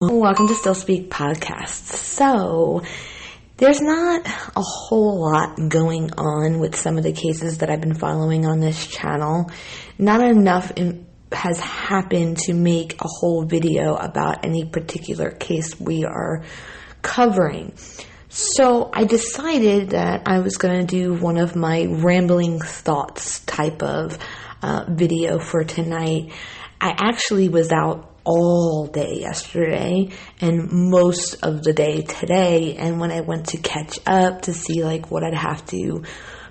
Welcome to Stillspeakpod. So, there's not a whole lot going on with some of the cases that I've been following on this channel. Not enough has happened to make a whole video about any particular case we are covering. So, I decided that I was going to do one of my rambling thoughts type of video for tonight. I actually was out all day yesterday and most of the day today, and when I went to catch up to see what I'd have to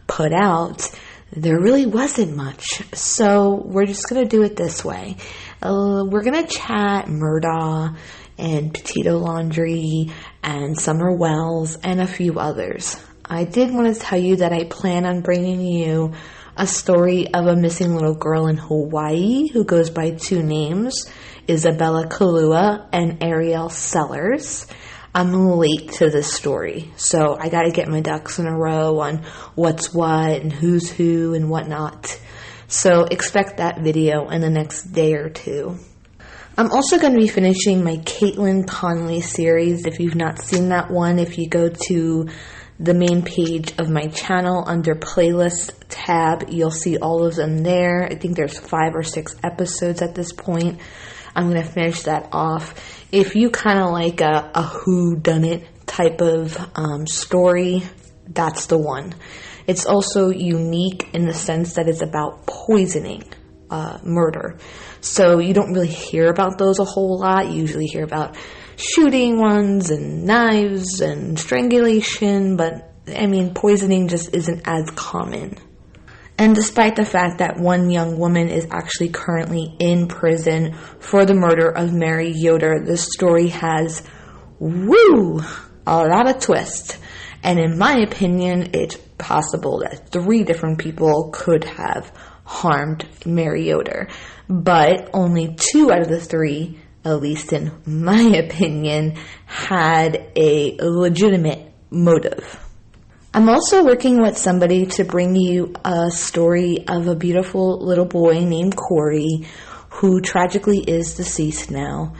put out, there really wasn't much. So we're just gonna do it this way. We're gonna chat Murdaugh and Petito Laundrie and Summer Wells and a few others. I did want to tell you that I plan on bringing you a story of a missing little girl in Hawaii who goes by two names, Isabella Kalua and Ariel Sellers. I'm late to this story, so I gotta get my ducks in a row on what's what and who's who and whatnot. So expect that video in the next day or two. I'm also going to be finishing my Caitlin Conley series. If you've not seen that one, if you go to the main page of my channel under playlist tab, you'll see all of them there. I think there's 5 or 6 episodes at this point. I'm going to finish that off. If you kind of like a whodunit type of story, that's the one. It's also unique in the sense that it's about poisoning, murder. So you don't really hear about those a whole lot. You usually hear about shooting ones and knives and strangulation, but poisoning just isn't as common. And despite the fact that one young woman is actually currently in prison for the murder of Mary Yoder, this story has, a lot of twists. And in my opinion, it's possible that 3 different people could have harmed Mary Yoder. But only 2 out of the 3, at least in my opinion, had a legitimate motive. I'm also working with somebody to bring you a story of a beautiful little boy named Corey who tragically is deceased now,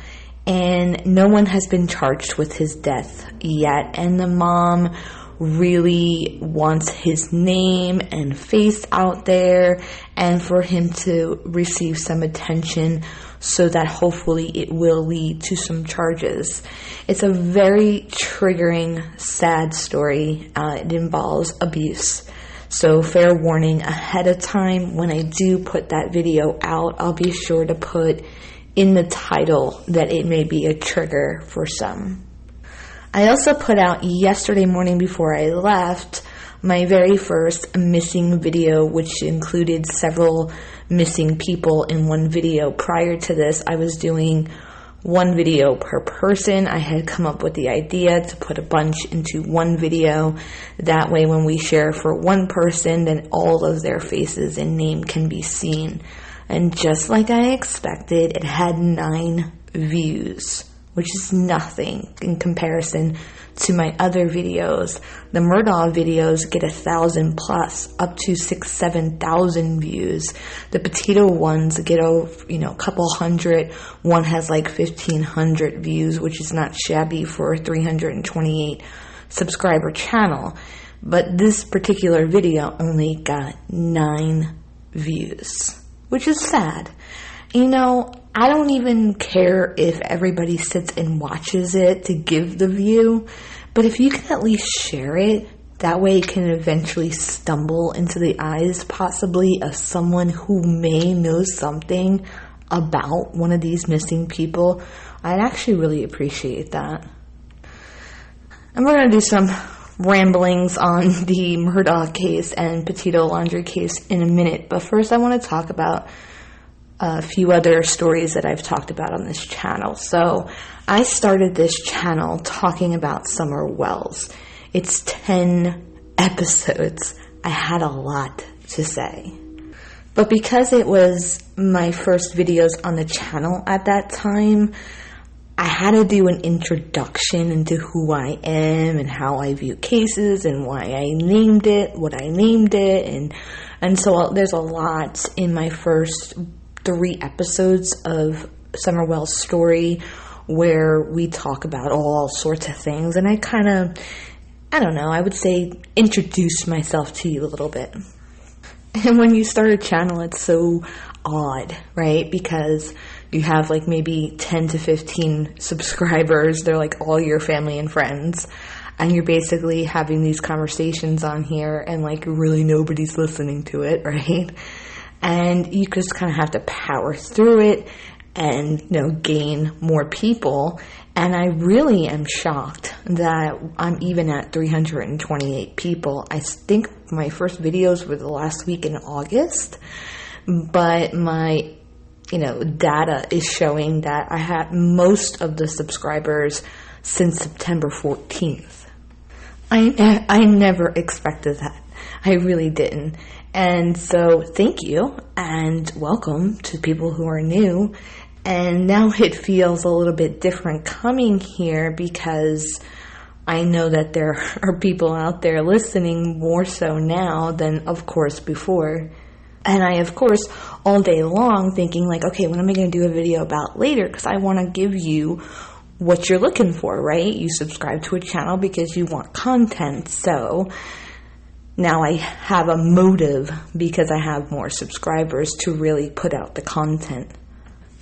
and no one has been charged with his death yet, and the mom really wants his name and face out there and for him to receive some attention so that hopefully it will lead to some charges. It's a very triggering, sad story. It involves abuse. So fair warning ahead of time, when I do put that video out, I'll be sure to put in the title that it may be a trigger for some. I also put out yesterday morning before I left my very first missing video, which included several missing people in one video. Prior to this, I was doing one video per person. I had come up with the idea to put a bunch into one video. That way, when we share for one person, then all of their faces and name can be seen. And just like I expected, it had 9 views, which is nothing in comparison to my other videos. The Murdaugh videos get 1,000 plus, up to 6,000-7,000 views. The Petito ones get over, a couple hundred. One has 1,500 views, which is not shabby for a 328 subscriber channel. But this particular video only got 9 views, which is sad. I don't even care if everybody sits and watches it to give the view, but if you can at least share it, that way it can eventually stumble into the eyes possibly of someone who may know something about one of these missing people. I'd actually really appreciate that. And we're going to do some ramblings on the Murdaugh case and Petito Laundrie case in a minute, but first I want to talk about a few other stories that I've talked about on this channel. So I started this channel talking about Summer Wells. It's 10 episodes. I had a lot to say. But because it was my first videos on the channel at that time, I had to do an introduction into who I am and how I view cases and why I named it, what I named it, and so there's a lot in my first 3 episodes of Summer Wells' story where we talk about all sorts of things. And I would say introduce myself to you a little bit. And when you start a channel, it's so odd, right? Because you have like maybe 10 to 15 subscribers. They're like all your family and friends. And you're basically having these conversations on here and like really nobody's listening to it, right? And you just kind of have to power through it and, gain more people. And I really am shocked that I'm even at 328 people. I think my first videos were the last week in August, but my, data is showing that I had most of the subscribers since September 14th. I never expected that. I really didn't. And so thank you and welcome to people who are new. And now it feels a little bit different coming here because I know that there are people out there listening more so now than, of course, before. And I, of course, all day long thinking like, okay, what am I going to do a video about later? Because I want to give you what you're looking for, right? You subscribe to a channel because you want content. So now I have a motive because I have more subscribers to really put out the content.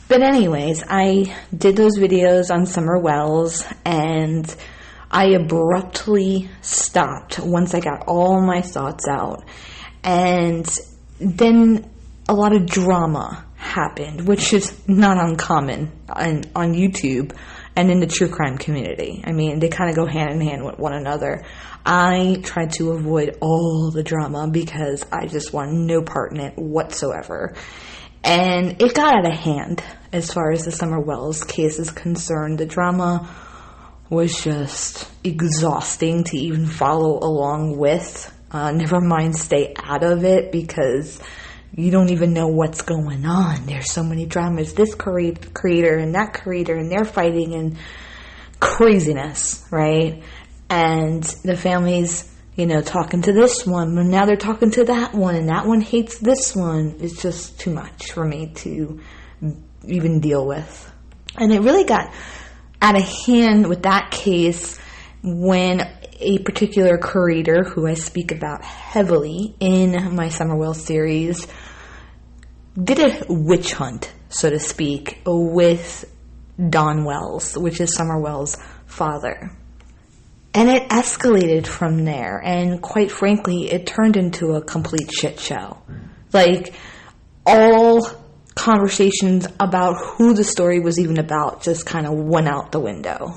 But anyways, I did those videos on summer wells and I abruptly stopped once I got all my thoughts out. And then a lot of drama happened, which is not uncommon on YouTube and in the true crime community. I mean, they kind of go hand in hand with one another. I tried to avoid all the drama because I just want no part in it whatsoever. And it got out of hand as far as the Summer Wells case is concerned. The drama was just exhausting to even follow along with. Never mind stay out of it because you don't even know what's going on. There's so many dramas. This creator and that creator and they're fighting and craziness, right? And the families, talking to this one, and now they're talking to that one, and that one hates this one. It's just too much for me to even deal with. And it really got out of hand with that case when a particular creator who I speak about heavily in my Summer Wells series did a witch hunt, so to speak, with Don Wells, which is Summer Wells' father. And it escalated from there, and quite frankly, it turned into a complete shit show. Like, all conversations about who the story was even about just kind of went out the window.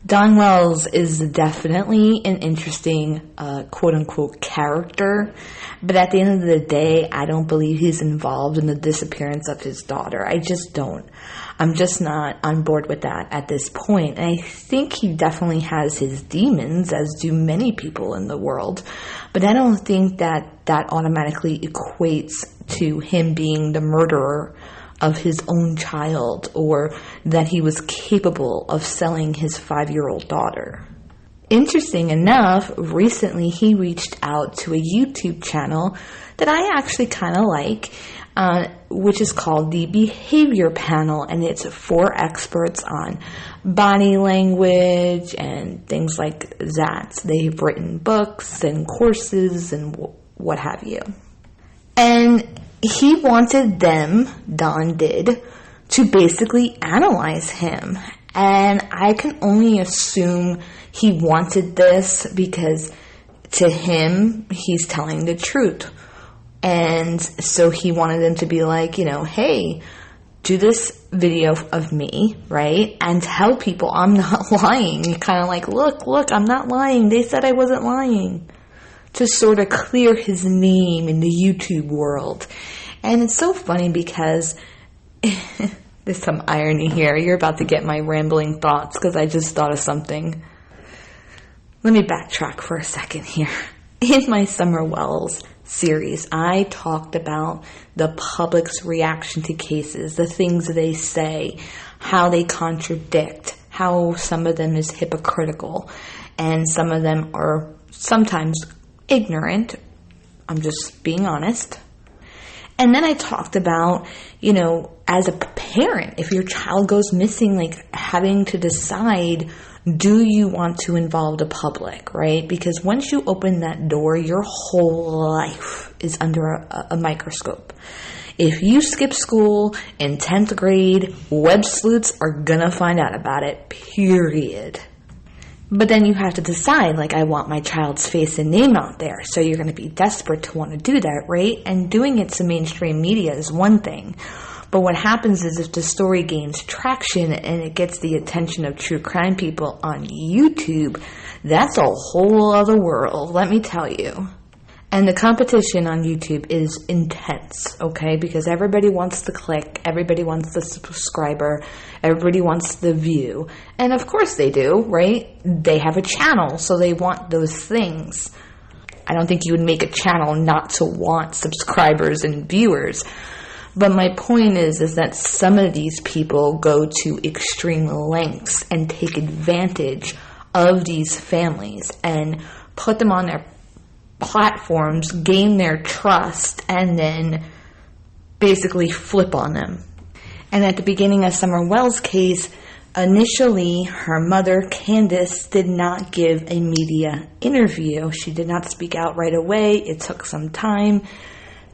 Don Wells is definitely an interesting, quote-unquote, character, but at the end of the day, I don't believe he's involved in the disappearance of his daughter. I just don't. I'm just not on board with that at this point. And I think he definitely has his demons, as do many people in the world, but I don't think that automatically equates to him being the murderer of his own child, or that he was capable of selling his 5-year-old daughter. Interesting enough, recently he reached out to a YouTube channel that I actually kind of like, which is called the Behavior Panel, and it's for experts on body language and things like that. They've written books and courses and what have you. And he wanted them, Don did, to basically analyze him. And I can only assume he wanted this because to him, he's telling the truth. And so he wanted them to be like, hey, do this video of me, right? And tell people I'm not lying. You're kind of like, look, I'm not lying. They said I wasn't lying. To sort of clear his name in the YouTube world. And it's so funny because there's some irony here. You're about to get my rambling thoughts because I just thought of something. Let me backtrack for a second here. In my Summer Wells series, I talked about the public's reaction to cases, the things they say, how they contradict, how some of them is hypocritical, and some of them are sometimes ignorant. I'm just being honest. And then I talked about, as a parent, if your child goes missing, like having to decide, do you want to involve the public, right? Because once you open that door, your whole life is under a microscope. If you skip school in 10th grade, web sleuths are gonna find out about it, period. But then you have to decide, like, I want my child's face and name out there. So you're going to be desperate to want to do that, right? And doing it to mainstream media is one thing. But what happens is if the story gains traction and it gets the attention of true crime people on YouTube, that's a whole other world, let me tell you. And the competition on YouTube is intense, okay? Because everybody wants the click, everybody wants the subscriber, everybody wants the view. And of course they do, right? They have a channel, so they want those things. I don't think you would make a channel not to want subscribers and viewers. But my point is that some of these people go to extreme lengths and take advantage of these families and put them on their platforms, gain their trust, and then basically flip on them. And at the beginning of Summer Wells' case, initially her mother, Candace, did not give a media interview. She did not speak out right away. It took some time.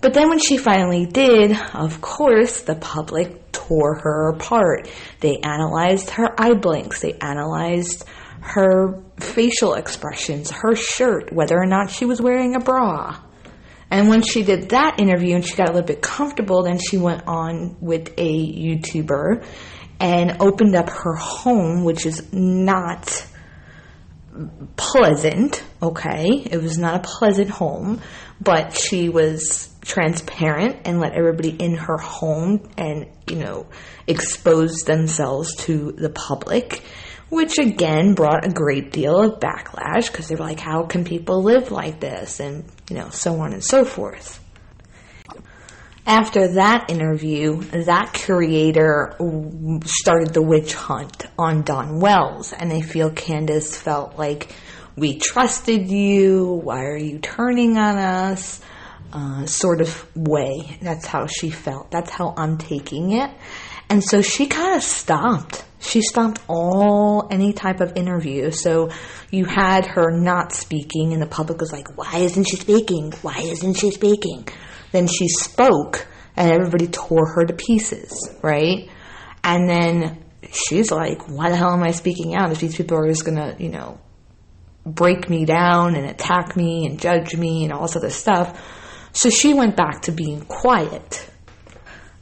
But then when she finally did, of course, the public tore her apart. They analyzed her eye blinks. They analyzed her facial expressions, her shirt, whether or not she was wearing a bra. And when she did that interview and she got a little bit comfortable, then she went on with a YouTuber and opened up her home, which is not pleasant, okay? It was not a pleasant home, but she was transparent and let everybody in her home and, expose themselves to the public, which again brought a great deal of backlash because they were like, how can people live like this? And, so on and so forth. After that interview, that creator started the witch hunt on Dawn Wells, and I feel Candace felt like, we trusted you, why are you turning on us? Sort of way. That's how she felt. That's how I'm taking it. And so she kind of stopped. She stopped any type of interview. So you had her not speaking, and the public was like, why isn't she speaking? Why isn't she speaking? Then she spoke, and everybody tore her to pieces, right? And then she's like, why the hell am I speaking out if these people are just going to, break me down and attack me and judge me and all this other stuff? So she went back to being quiet.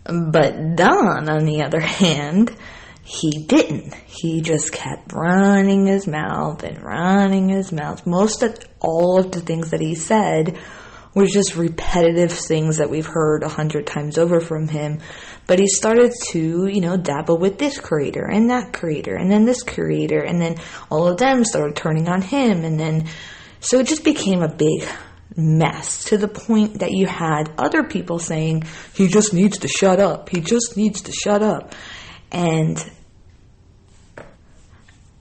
But Don, on the other hand, he didn't. He just kept running his mouth and running his mouth. Most of all of the things that he said were just repetitive things that we've heard 100 times over from him. But he started to, dabble with this creator and that creator and then this creator. And then all of them started turning on him. And then, so it just became a big mess to the point that you had other people saying, he just needs to shut up. He just needs to shut up. And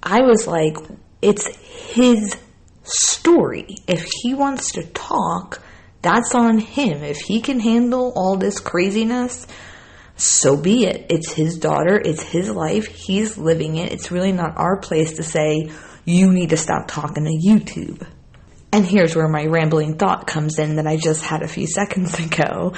I was like, it's his story. If he wants to talk, that's on him. If he can handle all this craziness, so be it. It's his daughter. It's his life. He's living it. It's really not our place to say, you need to stop talking to YouTube. And here's where my rambling thought comes in that I just had a few seconds ago.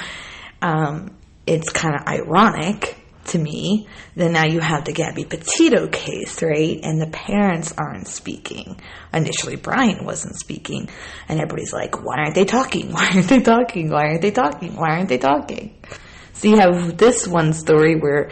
It's kind of ironic to me that now you have the Gabby Petito case, right? And the parents aren't speaking. Initially, Brian wasn't speaking. And everybody's like, why aren't they talking? Why aren't they talking? Why aren't they talking? Why aren't they talking? So you have this one story where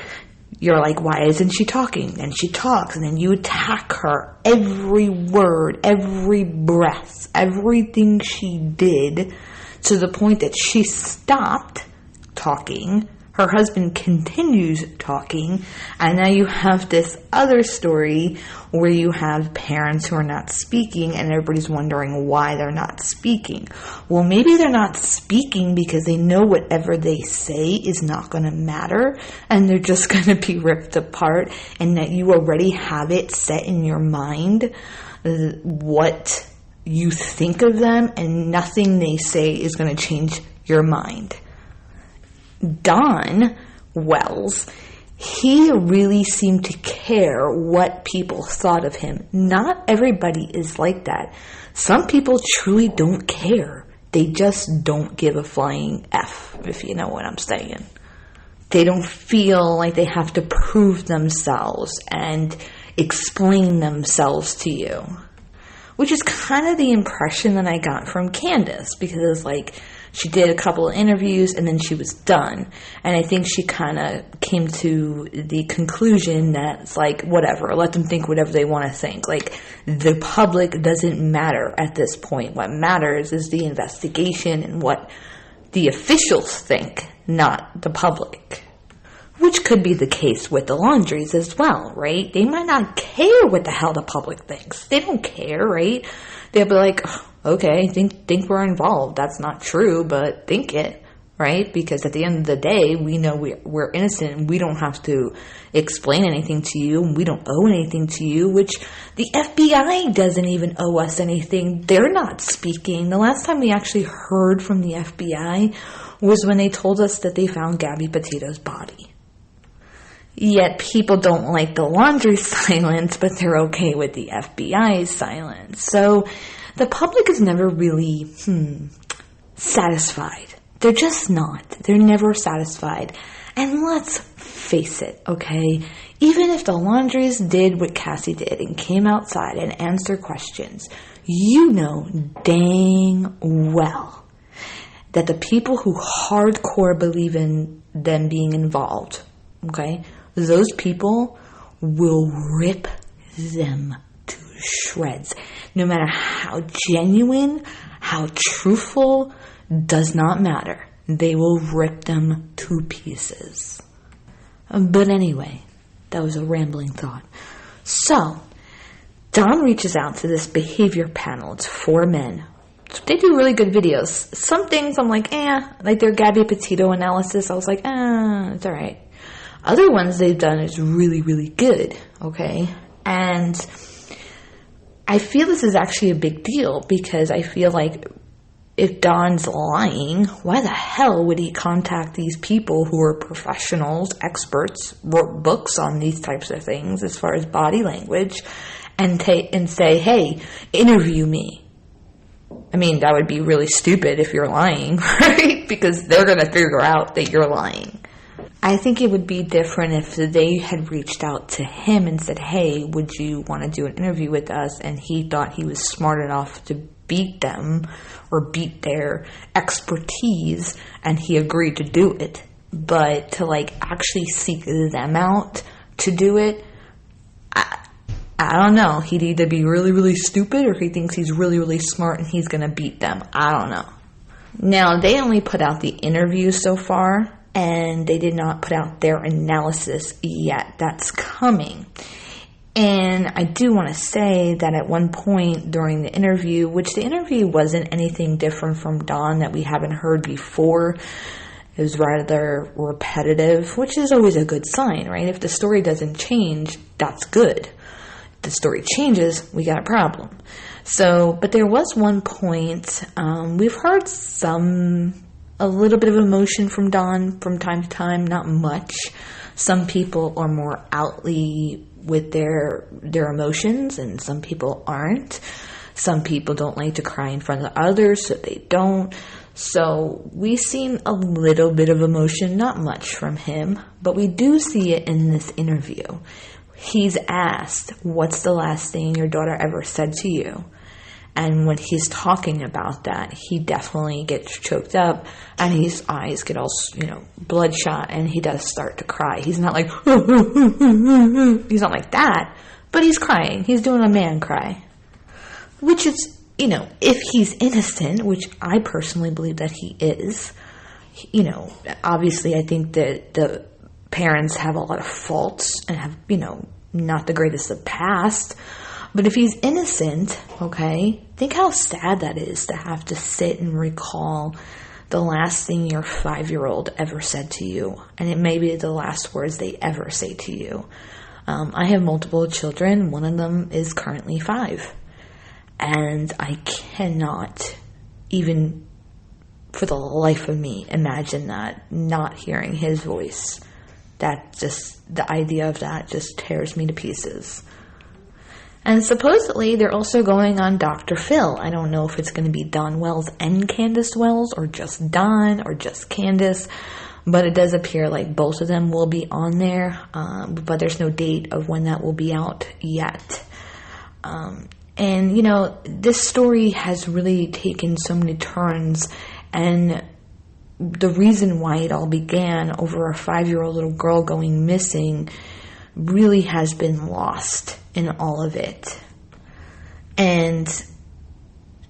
you're like, why isn't she talking? And she talks, and then you attack her. Every word, every breath, everything she did, to the point that she stopped talking. Her husband continues talking, and now you have this other story where you have parents who are not speaking, and everybody's wondering why they're not speaking. Well, maybe they're not speaking because they know whatever they say is not going to matter, and they're just going to be ripped apart, and that you already have it set in your mind what you think of them, and nothing they say is going to change your mind. Dawn Wells he really seemed to care what people thought of him. Not everybody is like that. Some people truly don't care. They just don't give a flying F, if you know what I'm saying. They don't feel like they have to prove themselves and explain themselves to you. Which is kind of the impression that I got from Candace, because it was like she did a couple of interviews and then she was done. And I think she kind of came to the conclusion that it's like, whatever, let them think whatever they want to think. Like, the public doesn't matter at this point. What matters is the investigation and what the officials think, not the public. Which could be the case with the Laundries as well, right? They might not care what the hell the public thinks. They don't care, right? They'll be like, okay, think we're involved. That's not true, but think it, right? Because at the end of the day, we know we're innocent and we don't have to explain anything to you and we don't owe anything to you, which the FBI doesn't even owe us anything. They're not speaking. The last time we actually heard from the FBI was when they told us that they found Gabby Petito's body. Yet people don't like the Laundrie silence, but they're okay with the FBI's silence. So the public is never really satisfied. They're just not. They're never satisfied. And let's face it, okay? Even if the Laundries did what Cassie did and came outside and answered questions, you know dang well that the people who hardcore believe in them being involved, okay, those people will rip them to shreds. No matter how genuine, how truthful, does not matter. They will rip them to pieces. But anyway, that was a rambling thought. So, Don reaches out to this behavior panel. It's 4 men. They do really good videos. Some things I'm like, like their Gabby Petito analysis, I was like, it's alright. Other ones they've done is really, really good, okay? And I feel this is actually a big deal because I feel like if Don's lying, why the hell would he contact these people who are professionals, experts, wrote books on these types of things as far as body language, and say, hey, interview me? I mean, that would be really stupid if you're lying, right? Because they're going to figure out that you're lying. I think it would be different if they had reached out to him and said, hey, would you want to do an interview with us? And he thought he was smart enough to beat them or beat their expertise, and he agreed to do it. But to actually seek them out to do it, I don't know. He'd either be really, really stupid or he thinks he's really, really smart and he's going to beat them. I don't know. Now, they only put out the interview so far, and they did not put out their analysis yet. That's coming. And I do want to say that at one point during the interview, which the interview wasn't anything different from Dawn that we haven't heard before, it was rather repetitive, which is always a good sign, right? If the story doesn't change, that's good. If the story changes, we got a problem. So, but there was one point, we've heard a little bit of emotion from Dawn from time to time, not much. Some people are more outly with their emotions, and some people aren't. Some people don't like to cry in front of others, so they don't. So we've seen a little bit of emotion, not much from him, but we do see it in this interview. He's asked, what's the last thing your daughter ever said to you? And when he's talking about that, he definitely gets choked up and his eyes get all, bloodshot, and he does start to cry. He's not like, he's not like that, but he's crying. He's doing a man cry, which is, if he's innocent, which I personally believe that he is, obviously I think that the parents have a lot of faults and have, not the greatest of past. But if he's innocent, okay, think how sad that is to have to sit and recall the last thing your 5-year-old ever said to you. And it may be the last words they ever say to you. I have multiple children. One of them is currently 5. And I cannot even for the life of me imagine that, not hearing his voice The idea of that just tears me to pieces. And supposedly they're also going on Dr. Phil. I don't know if it's going to be Don Wells and Candace Wells, or just Don, or just Candace, but it does appear like both of them will be on there, but there's no date of when that will be out yet. And, you know, this story has really taken so many turns, and the reason why it all began over a 5-year-old little girl going missing really has been lost in all of it. And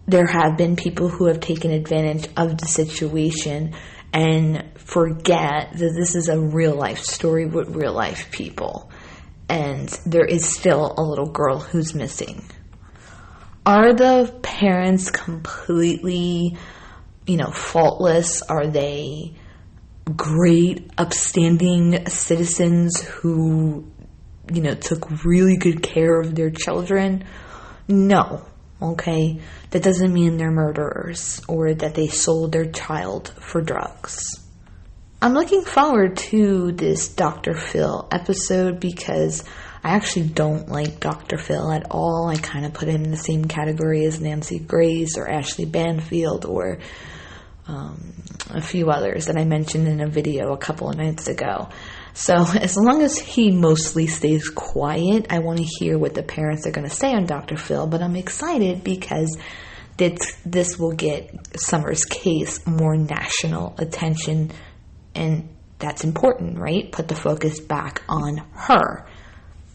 there have been people who have taken advantage of the situation and forget that this is a real life story with real life people. And there is still a little girl who's missing. Are the parents completely, faultless? Are they great, upstanding citizens who, took really good care of their children? No. Okay? That doesn't mean they're murderers or that they sold their child for drugs. I'm looking forward to this Dr. Phil episode because I actually don't like Dr. Phil at all. I kind of put him in the same category as Nancy Grace or Ashley Banfield or a few others that I mentioned in a video a couple of nights ago. So as long as he mostly stays quiet, I want to hear what the parents are going to say on Dr. Phil, but I'm excited because this will get Summer's case more national attention, and that's important, right? Put the focus back on her.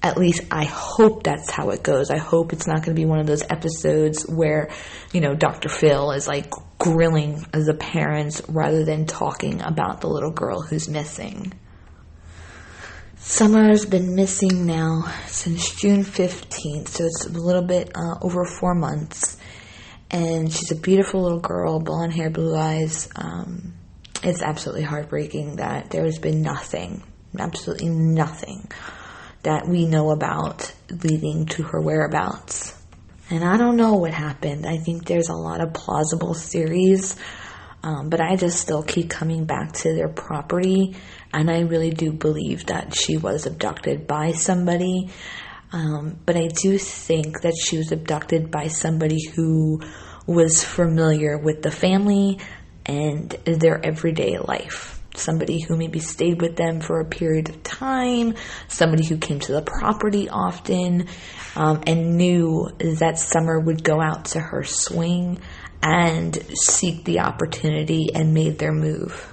At least I hope that's how it goes. I hope it's not going to be one of those episodes where, Dr. Phil is like grilling the parents rather than talking about the little girl who's missing. Summer's been missing now since June 15th, so it's a little bit over 4 months. And she's a beautiful little girl, blonde hair, blue eyes. It's absolutely heartbreaking that there has been nothing, absolutely nothing that we know about leading to her whereabouts. And I don't know what happened. I think there's a lot of plausible theories, but I just still keep coming back to their property, and I really do believe that she was abducted by somebody, but I do think that she was abducted by somebody who was familiar with the family and their everyday life. Somebody who maybe stayed with them for a period of time, somebody who came to the property often, and knew that Summer would go out to her swing and seek the opportunity and made their move.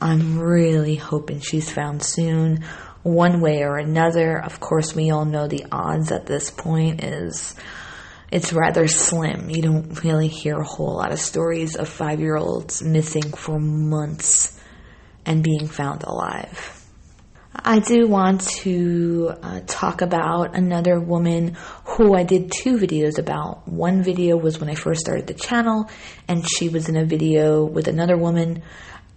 I'm really hoping she's found soon, one way or another. Of course, we all know the odds at this point it's rather slim. You don't really hear a whole lot of stories of 5-year-olds missing for months and being found alive. I do want to talk about another woman who I did 2 videos about. One video was when I first started the channel, and she was in a video with another woman,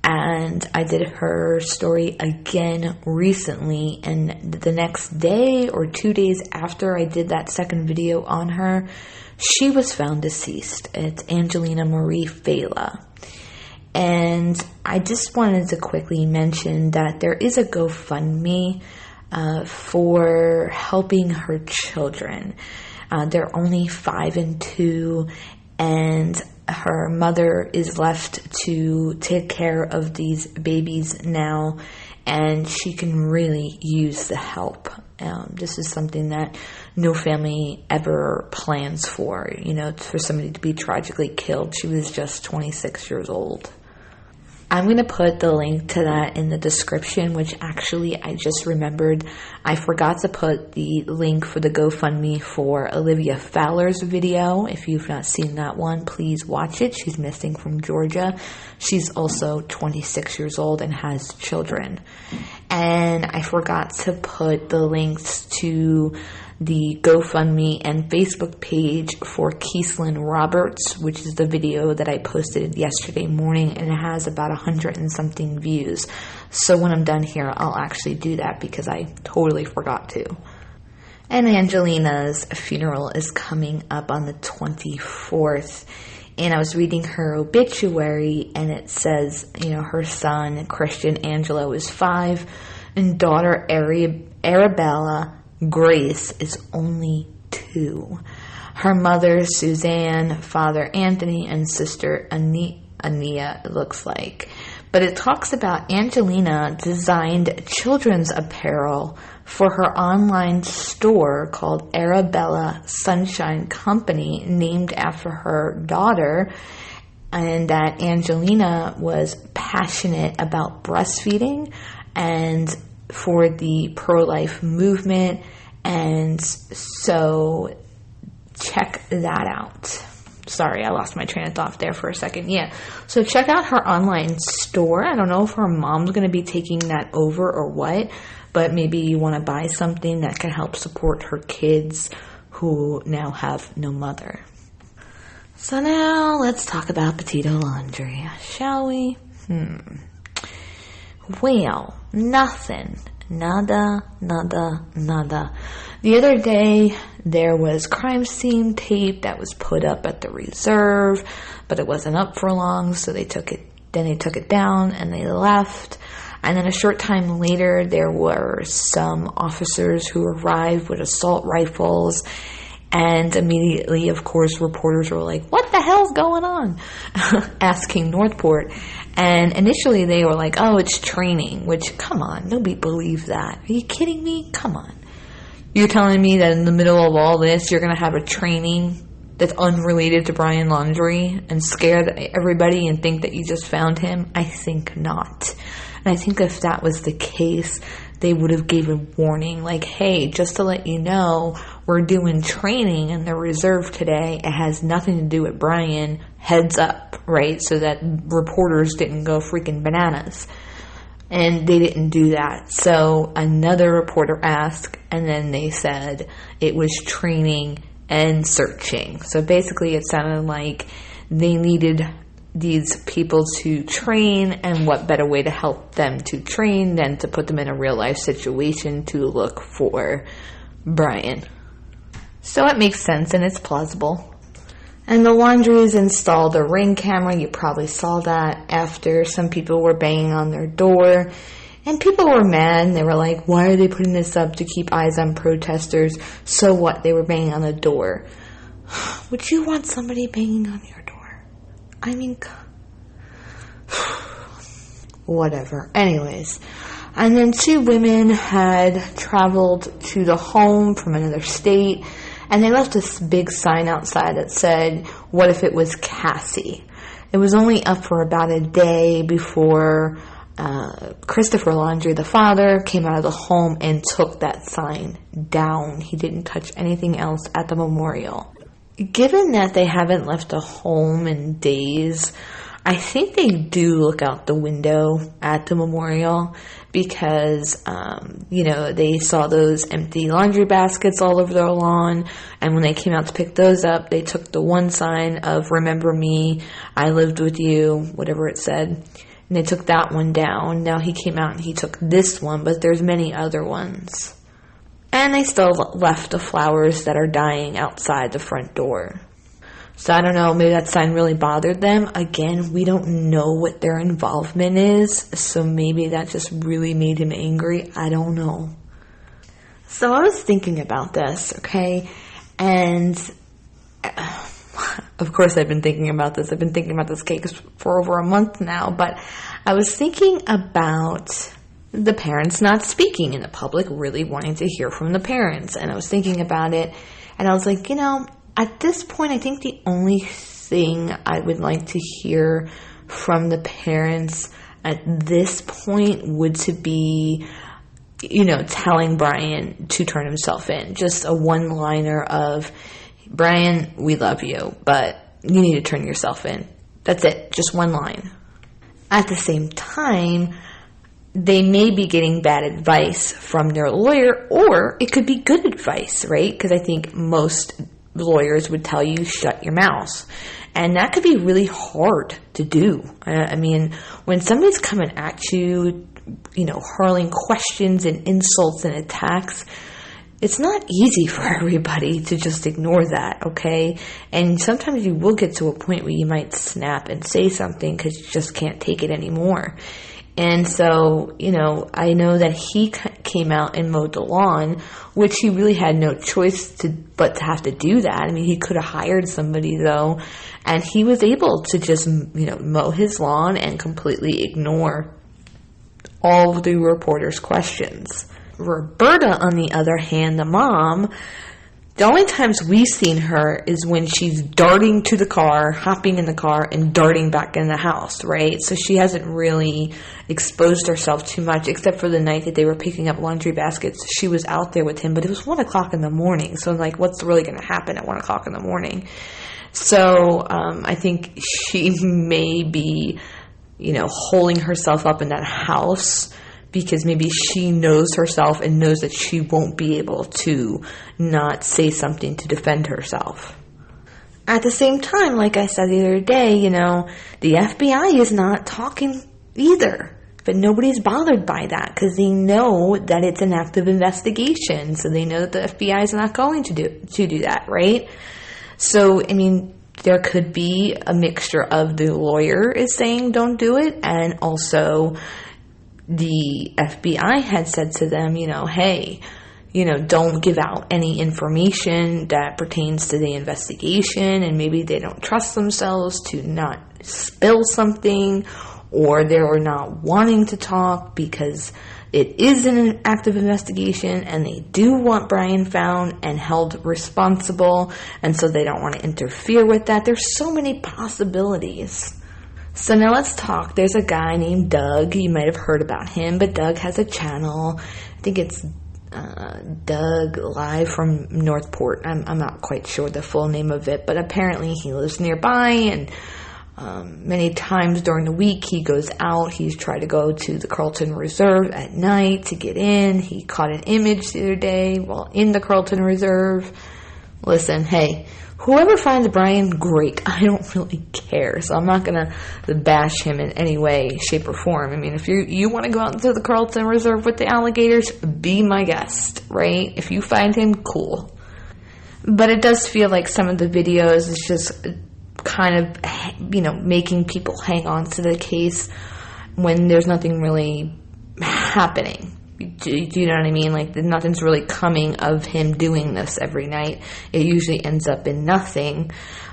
and I did her story again recently, and the next day or 2 days after I did that second video on her, she was found deceased. It's Angelina Marie Fela. And I just wanted to quickly mention that there is a GoFundMe for helping her children. They're only 5 and 2, and her mother is left to take care of these babies now, and she can really use the help. This is something that no family ever plans for, for somebody to be tragically killed. She was just 26 years old. I'm going to put the link to that in the description, which actually I just remembered. I forgot to put the link for the GoFundMe for Olivia Fowler's video. If you've not seen that one, please watch it. She's missing from Georgia. She's also 26 years old and has children. And I forgot to put the links to the GoFundMe and Facebook page for Keeslyn Roberts, which is the video that I posted yesterday morning, and it has about 100 and something views. So when I'm done here, I'll actually do that because I totally forgot to. And Angelina's funeral is coming up on the 24th. And I was reading her obituary, and it says, her son, Christian Angelo, is 5. and daughter Arabella Grace is only 2. Her mother, Suzanne, father Anthony, and sister Ania, it looks like. But it talks about Angelina designed children's apparel for her online store called Arabella Sunshine Company, named after her daughter, and that Angelina was passionate about breastfeeding and for the pro-life movement, and so check that out. Sorry, I lost my train of thought there for a second. Yeah, so check out her online store. I don't know if her mom's going to be taking that over or what, but maybe you want to buy something that can help support her kids who now have no mother. So now let's talk about Petito Laundrie, shall we? Well, nothing. Nada. The other day, there was crime scene tape that was put up at the reserve, but it wasn't up for long, so they took it down and they left. And then a short time later, there were some officers who arrived with assault rifles, and immediately, of course, reporters were like, what the hell's going on? Asking Northport. And initially they were like, oh, it's training, which, come on, nobody believed that. Are you kidding me? Come on. You're telling me that in the middle of all this, you're going to have a training that's unrelated to Brian Laundrie and scare everybody and think that you just found him? I think not. And I think if that was the case, they would have given warning, like, hey, just to let you know, we're doing training in the reserve today. It has nothing to do with Brian. Heads up, right? So that reporters didn't go freaking bananas. And they didn't do that. So another reporter asked, and then they said it was training and searching. So basically it sounded like they needed these people to train, and what better way to help them to train than to put them in a real life situation to look for Brian. So it makes sense and it's plausible. And the Laundries installed a Ring camera. You probably saw that after some people were banging on their door. And people were mad, and they were like, why are they putting this up to keep eyes on protesters? So what? They were banging on the door. Would you want somebody banging on your door? I mean, whatever. Anyways. And then 2 women had traveled to the home from another state, and they left this big sign outside that said, what if it was Cassie? It was only up for about a day before Christopher Laundrie, the father, came out of the home and took that sign down. He didn't touch anything else at the memorial. Given that they haven't left the home in days, I think they do look out the window at the memorial because, they saw those empty laundry baskets all over their lawn. And when they came out to pick those up, they took the one sign of remember me, I lived with you, whatever it said. And they took that one down. Now he came out and he took this one, but there's many other ones. And they still left the flowers that are dying outside the front door. So I don't know, maybe that sign really bothered them. Again, we don't know what their involvement is, so maybe that just really made him angry. I don't know. So I was thinking about this, okay? And of course I've been thinking about this. I've been thinking about this case for over a month now, but I was thinking about the parents not speaking in the public, really wanting to hear from the parents. And I was thinking about it, and I was like, at this point, I think the only thing I would like to hear from the parents at this point would to be, telling Brian to turn himself in. Just a one-liner of, Brian, we love you, but you need to turn yourself in. That's it. Just one line. At the same time, they may be getting bad advice from their lawyer, or it could be good advice, right? Because I think most lawyers would tell you, shut your mouth. And that could be really hard to do. I mean, when somebody's coming at you, hurling questions and insults and attacks, it's not easy for everybody to just ignore that, okay? And sometimes you will get to a point where you might snap and say something because you just can't take it anymore. And so, I know that he came out and mowed the lawn, which he really had no choice but to have to do that. I mean, he could have hired somebody, though, and he was able to just, mow his lawn and completely ignore all of the reporters' questions. Roberta, on the other hand, the mom, the only times we've seen her is when she's darting to the car, hopping in the car, and darting back in the house, right? So she hasn't really exposed herself too much, except for the night that they were picking up laundry baskets. She was out there with him, but it was 1 o'clock in the morning. So, what's really going to happen at 1 o'clock in the morning? So I think she may be, holding herself up in that house because maybe she knows herself and knows that she won't be able to not say something to defend herself. At the same time, like I said the other day, the FBI is not talking either. But nobody's bothered by that because they know that it's an active investigation. So they know that the FBI is not going to do that, right? So, there could be a mixture of the lawyer is saying don't do it, and also the FBI had said to them, hey, don't give out any information that pertains to the investigation, and maybe they don't trust themselves to not spill something, or they're not wanting to talk because it is an active investigation and they do want Brian found and held responsible, and so they don't want to interfere with that. There's so many possibilities. So now let's talk. There's a guy named Doug. You might have heard about him, but Doug has a channel. I think it's Doug Live from Northport. I'm not quite sure the full name of it, but apparently he lives nearby, and many times during the week he goes out. He's tried to go to the Carlton Reserve at night to get in. He caught an image the other day while in the Carlton Reserve. Listen, hey, whoever finds Brian, great. I don't really care. So I'm not going to bash him in any way, shape, or form. If you want to go out into the Carlton Reserve with the alligators, be my guest, right? If you find him, cool. But it does feel like some of the videos is just kind of, making people hang on to the case when there's nothing really happening. Do you know what I mean? Nothing's really coming of him doing this every night. It usually ends up in nothing.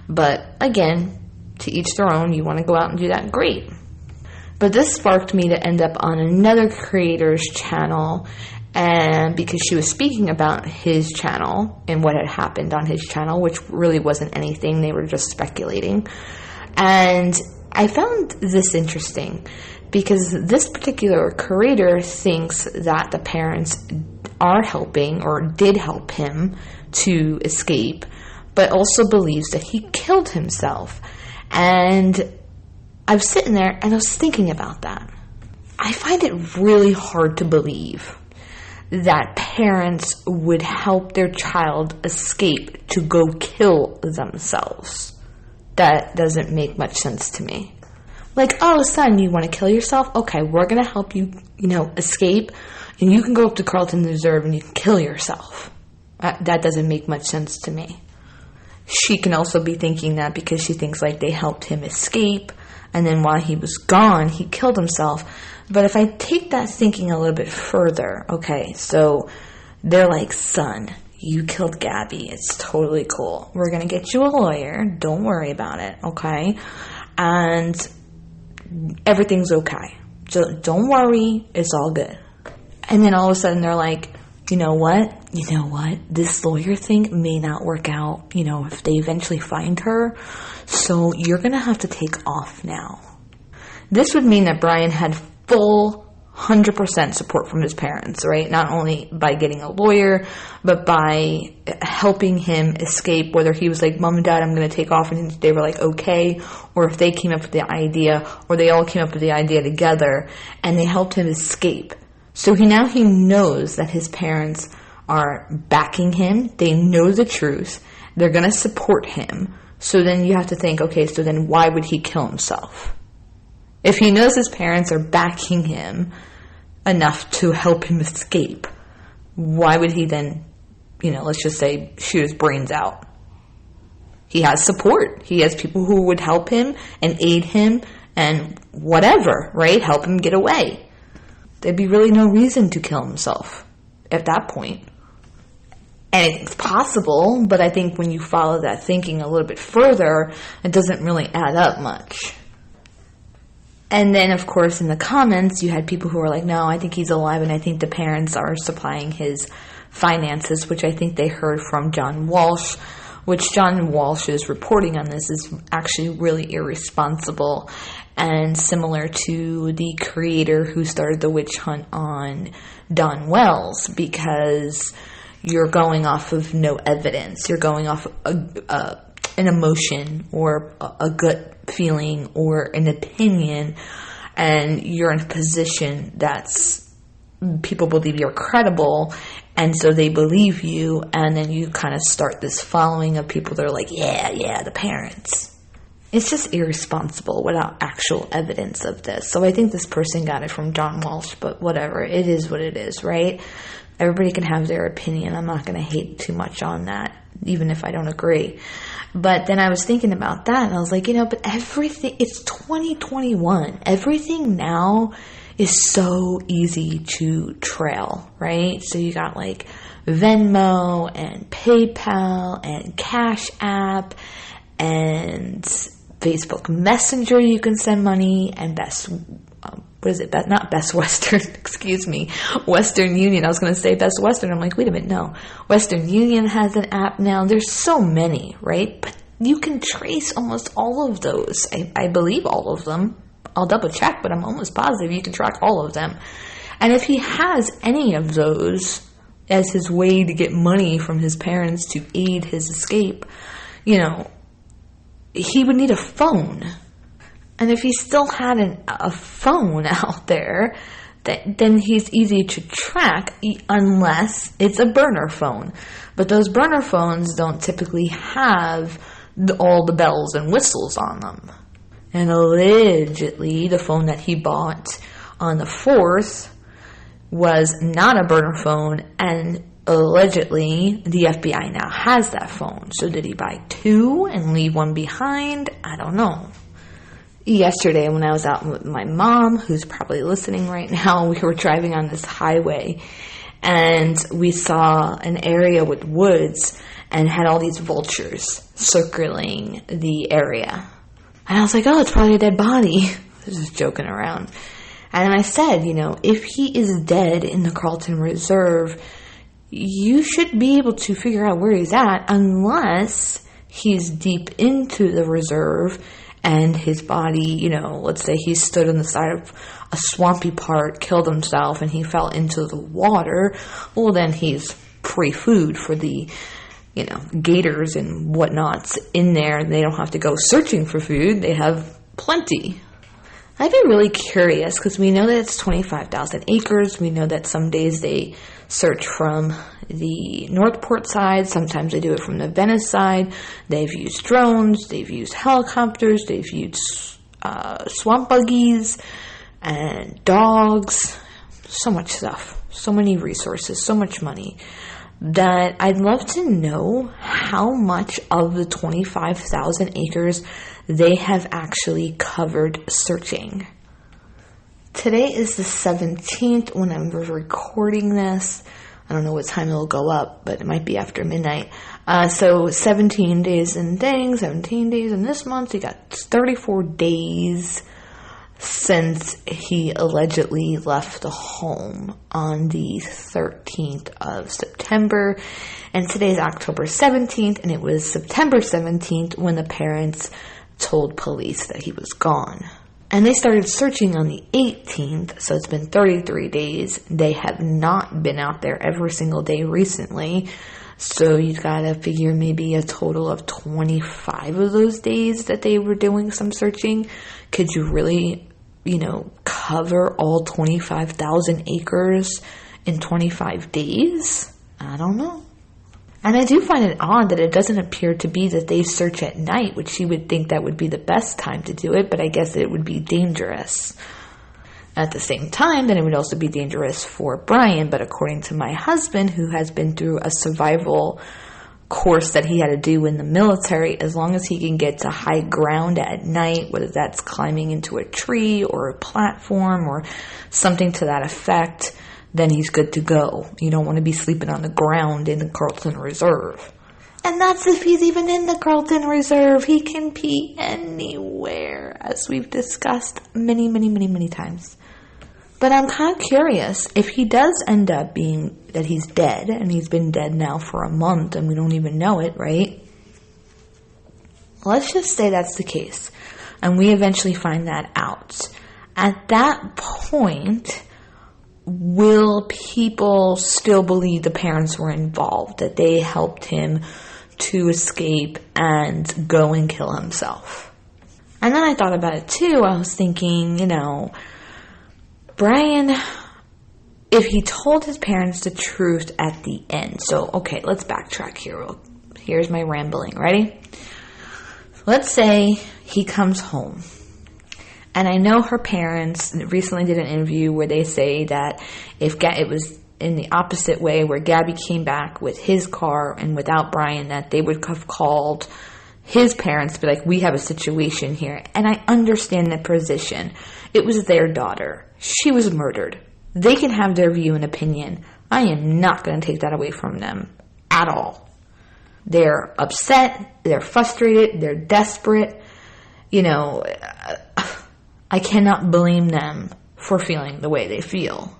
But again, to each their own. You want to go out and do that, great. But this sparked me to end up on another creator's channel, and because she was speaking about his channel and what had happened on his channel, which really wasn't anything. They were just speculating. And I found this interesting because this particular creator thinks that the parents are helping or did help him to escape, but also believes that he killed himself. And I was sitting there and I was thinking about that. I find it really hard to believe that parents would help their child escape to go kill themselves. That doesn't make much sense to me. Oh, son, you want to kill yourself? Okay, we're going to help you, escape, and you can go up to Carlton Reserve and you can kill yourself. That doesn't make much sense to me. She can also be thinking that because she thinks they helped him escape, and then while he was gone, he killed himself. But if I take that thinking a little bit further, okay, so they're like, son, you killed Gabby. It's totally cool. We're going to get you a lawyer. Don't worry about it, okay? And everything's okay. So don't worry. It's all good. And then all of a sudden they're like, you know what? This lawyer thing may not work out, if they eventually find her. So you're going to have to take off now. This would mean that Brian had full 100% support from his parents, right? Not only by getting a lawyer, but by helping him escape, whether he was like, Mom and Dad, I'm going to take off, and they were like, okay, or if they came up with the idea, or they all came up with the idea together, and they helped him escape. So he knows that his parents are backing him. They know the truth. They're going to support him. So then you have to think, okay, so then why would he kill himself? If he knows his parents are backing him enough to help him escape, why would he then, let's just say, shoot his brains out? He has support. He has people who would help him and aid him and whatever, right? Help him get away. There'd be really no reason to kill himself at that point. Anything's possible, but I think when you follow that thinking a little bit further, it doesn't really add up much. And then, of course, in the comments, you had people who were like, no, I think he's alive, and I think the parents are supplying his finances, which I think they heard from John Walsh, which John Walsh's reporting on this is actually really irresponsible and similar to the creator who started the witch hunt on Dawn Wells, because you're going off of no evidence. You're going off an emotion or a gut feeling or an opinion, and you're in a position that's people believe you're credible, and so they believe you, and then you kind of start this following of people that are like, yeah, the parents. It's just irresponsible without actual evidence of this. So I think this person got it from John Walsh, but whatever. It is what it is, right? Everybody can have their opinion. I'm not going to hate too much on that, even if I don't agree. But then I was thinking about that, and I was like, but everything, it's 2021. Everything now is so easy to trail, right? So you got like Venmo and PayPal and Cash App and Facebook Messenger, you can send money, and Western Union. I was going to say Best Western. I'm like, wait a minute, no. Western Union has an app now. There's so many, right? But you can trace almost all of those. I believe all of them. I'll double check, but I'm almost positive you can track all of them. And if he has any of those as his way to get money from his parents to aid his escape, he would need a phone. And if he still had a phone out there, then he's easy to track unless it's a burner phone. But those burner phones don't typically have all the bells and whistles on them. And allegedly, the phone that he bought on the 4th was not a burner phone, and allegedly, the FBI now has that phone. So did he buy 2 and leave one behind? I don't know. Yesterday, when I was out with my mom, who's probably listening right now, we were driving on this highway, and we saw an area with woods and had all these vultures circling the area. And I was like, oh, it's probably a dead body. I was just joking around. And I said, if he is dead in the Carlton Reserve, you should be able to figure out where he's at unless he's deep into the reserve and his body, let's say he stood on the side of a swampy part, killed himself, and he fell into the water. Well, then he's pre-food for the gators and whatnots in there. They don't have to go searching for food. They have plenty. I'd be really curious because we know that it's 25,000 acres. We know that some days they search from the Northport side. Sometimes they do it from the Venice side. They've used drones. They've used helicopters. They've used swamp buggies and dogs. So much stuff. So many resources. So much money. That I'd love to know how much of the 25,000 acres they have actually covered searching. Today is the 17th when I'm recording this. I don't know what time it'll go up, but it might be after midnight. So 17 days in things, 17 days in this month. You got 34 days since he allegedly left the home on the 13th of September. And today's October 17th, and it was September 17th when the parents told police that he was gone. And they started searching on the 18th, so it's been 33 days. They have not been out there every single day recently. So you gotta figure maybe a total of 25 of those days that they were doing some searching. Could you really, cover all 25,000 acres in 25 days? I don't know. And I do find it odd that it doesn't appear to be that they search at night, which you would think that would be the best time to do it, but I guess it would be dangerous. At the same time, then it would also be dangerous for Brian, but according to my husband, who has been through a survival course that he had to do in the military, as long as he can get to high ground at night, whether that's climbing into a tree or a platform or something to that effect, then he's good to go. You don't want to be sleeping on the ground in the Carlton Reserve. And that's if he's even in the Carlton Reserve. He can be anywhere, as we've discussed many, many, many, many times. But I'm kind of curious, if he does end up being that he's dead, and he's been dead now for a month, and we don't even know it, right? Let's just say that's the case, and we eventually find that out. At that point, will people still believe the parents were involved, that they helped him to escape and go and kill himself? And then I thought about it too. I was thinking, Brian, if he told his parents the truth at the end. So, okay, let's backtrack here. Here's my rambling. Ready? Let's say he comes home. And I know her parents recently did an interview where they say that if it was in the opposite way, where Gabby came back with his car and without Brian, that they would have called his parents to be like, we have a situation here. And I understand that position. It was their daughter. She was murdered. They can have their view and opinion. I am not going to take that away from them at all. They're upset. They're frustrated. They're desperate. I cannot blame them for feeling the way they feel.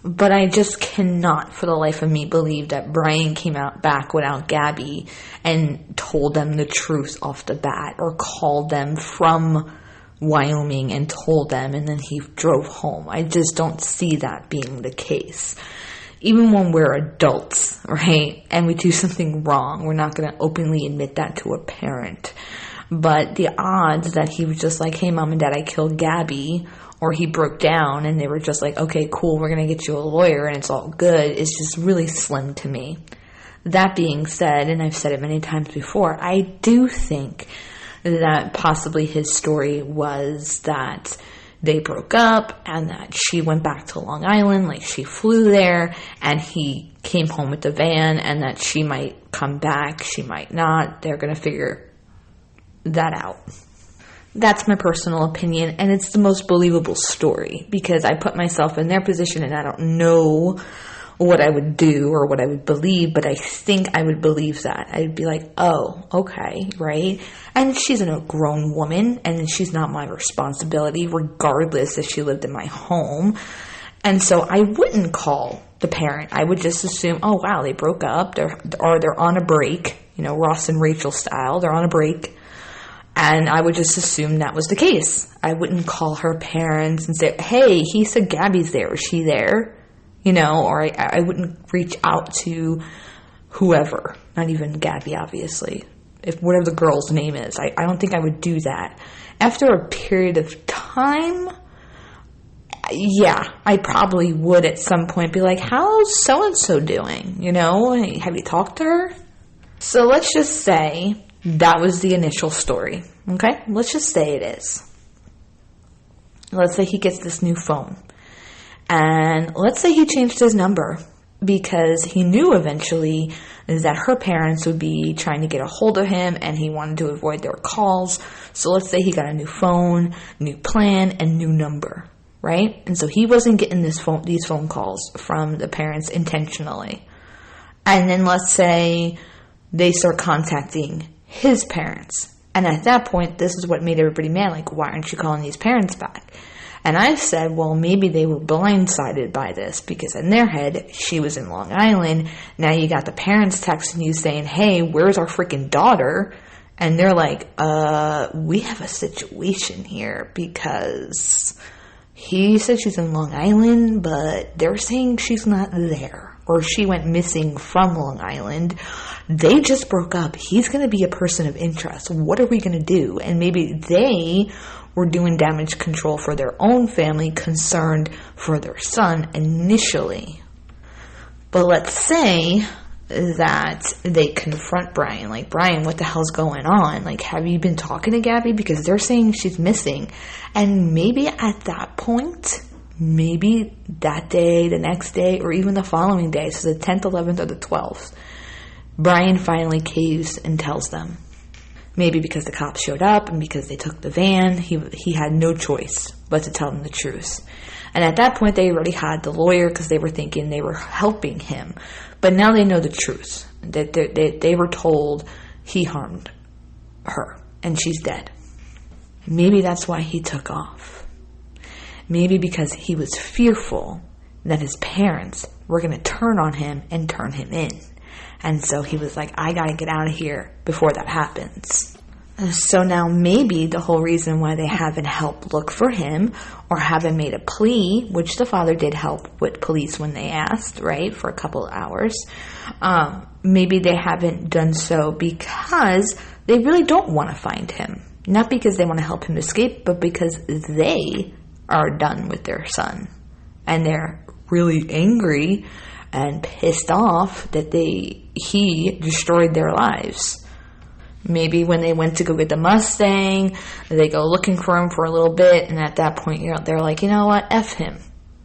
But I just cannot for the life of me believe that Brian came out back without Gabby and told them the truth off the bat, or called them from Wyoming and told them, and then he drove home. I just don't see that being the case. Even when we're adults, right, and we do something wrong, we're not going to openly admit that to a parent. But the odds that he was just like, hey, Mom and Dad, I killed Gabby, or he broke down and they were just like, okay, cool, we're going to get you a lawyer and it's all good, is just really slim to me. That being said, and I've said it many times before, I do think that possibly his story was that they broke up and that she went back to Long Island, like she flew there, and he came home with the van, and that she might come back, she might not. They're going to figure that out. That's my personal opinion, and it's the most believable story because I put myself in their position and I don't know what I would do or what I would believe, but I think I would believe that. I'd be like, oh, okay, right? And she's a grown woman, and she's not my responsibility, regardless if she lived in my home. And so I wouldn't call the parent. I would just assume, oh, wow, they broke up, they're on a break, Ross and Rachel style, they're on a break. And I would just assume that was the case. I wouldn't call her parents and say, hey, he said Gabby's there. Is she there? Or I wouldn't reach out to whoever. Not even Gabby, obviously. If whatever the girl's name is. I don't think I would do that. After a period of time, yeah, I probably would at some point be like, how's so-and-so doing? Have you talked to her? So let's just say that was the initial story, okay? Let's just say it is. Let's say he gets this new phone. And let's say he changed his number because he knew eventually that her parents would be trying to get a hold of him and he wanted to avoid their calls. So let's say he got a new phone, new plan, and new number, right? And so he wasn't getting these phone calls from the parents intentionally. And then let's say they start contacting his parents. And at that point, this is what made everybody mad. Like, why aren't you calling these parents back? And I've said, well, maybe they were blindsided by this because in their head, she was in Long Island. Now you got the parents texting you saying, hey, where's our freaking daughter? And they're like, we have a situation here because he said she's in Long Island, but they're saying she's not there. Or she went missing from Long Island. They just broke up. He's going to be a person of interest. What are we going to do? And maybe they were doing damage control for their own family, concerned for their son initially. But let's say that they confront Brian. Like, Brian, what the hell's going on? Like, have you been talking to Gabby? Because they're saying she's missing. And maybe at that point, maybe that day, the next day, or even the following day, so the 10th, 11th, or the 12th, Brian finally caves and tells them. Maybe because the cops showed up and because they took the van, he had no choice but to tell them the truth. And at that point, they already had the lawyer because they were thinking they were helping him. But now they know the truth, that they were told he harmed her and she's dead. Maybe that's why he took off. Maybe because he was fearful that his parents were going to turn on him and turn him in. And so he was like, I got to get out of here before that happens. So now maybe the whole reason why they haven't helped look for him or haven't made a plea, which the father did help with police when they asked, right, for a couple of hours. Maybe they haven't done so because they really don't want to find him. Not because they want to help him escape, but because they are done with their son. And they're really angry and pissed off that he destroyed their lives. Maybe when they went to go get the Mustang, they go looking for him for a little bit, and at that point they're like, you know what, F him.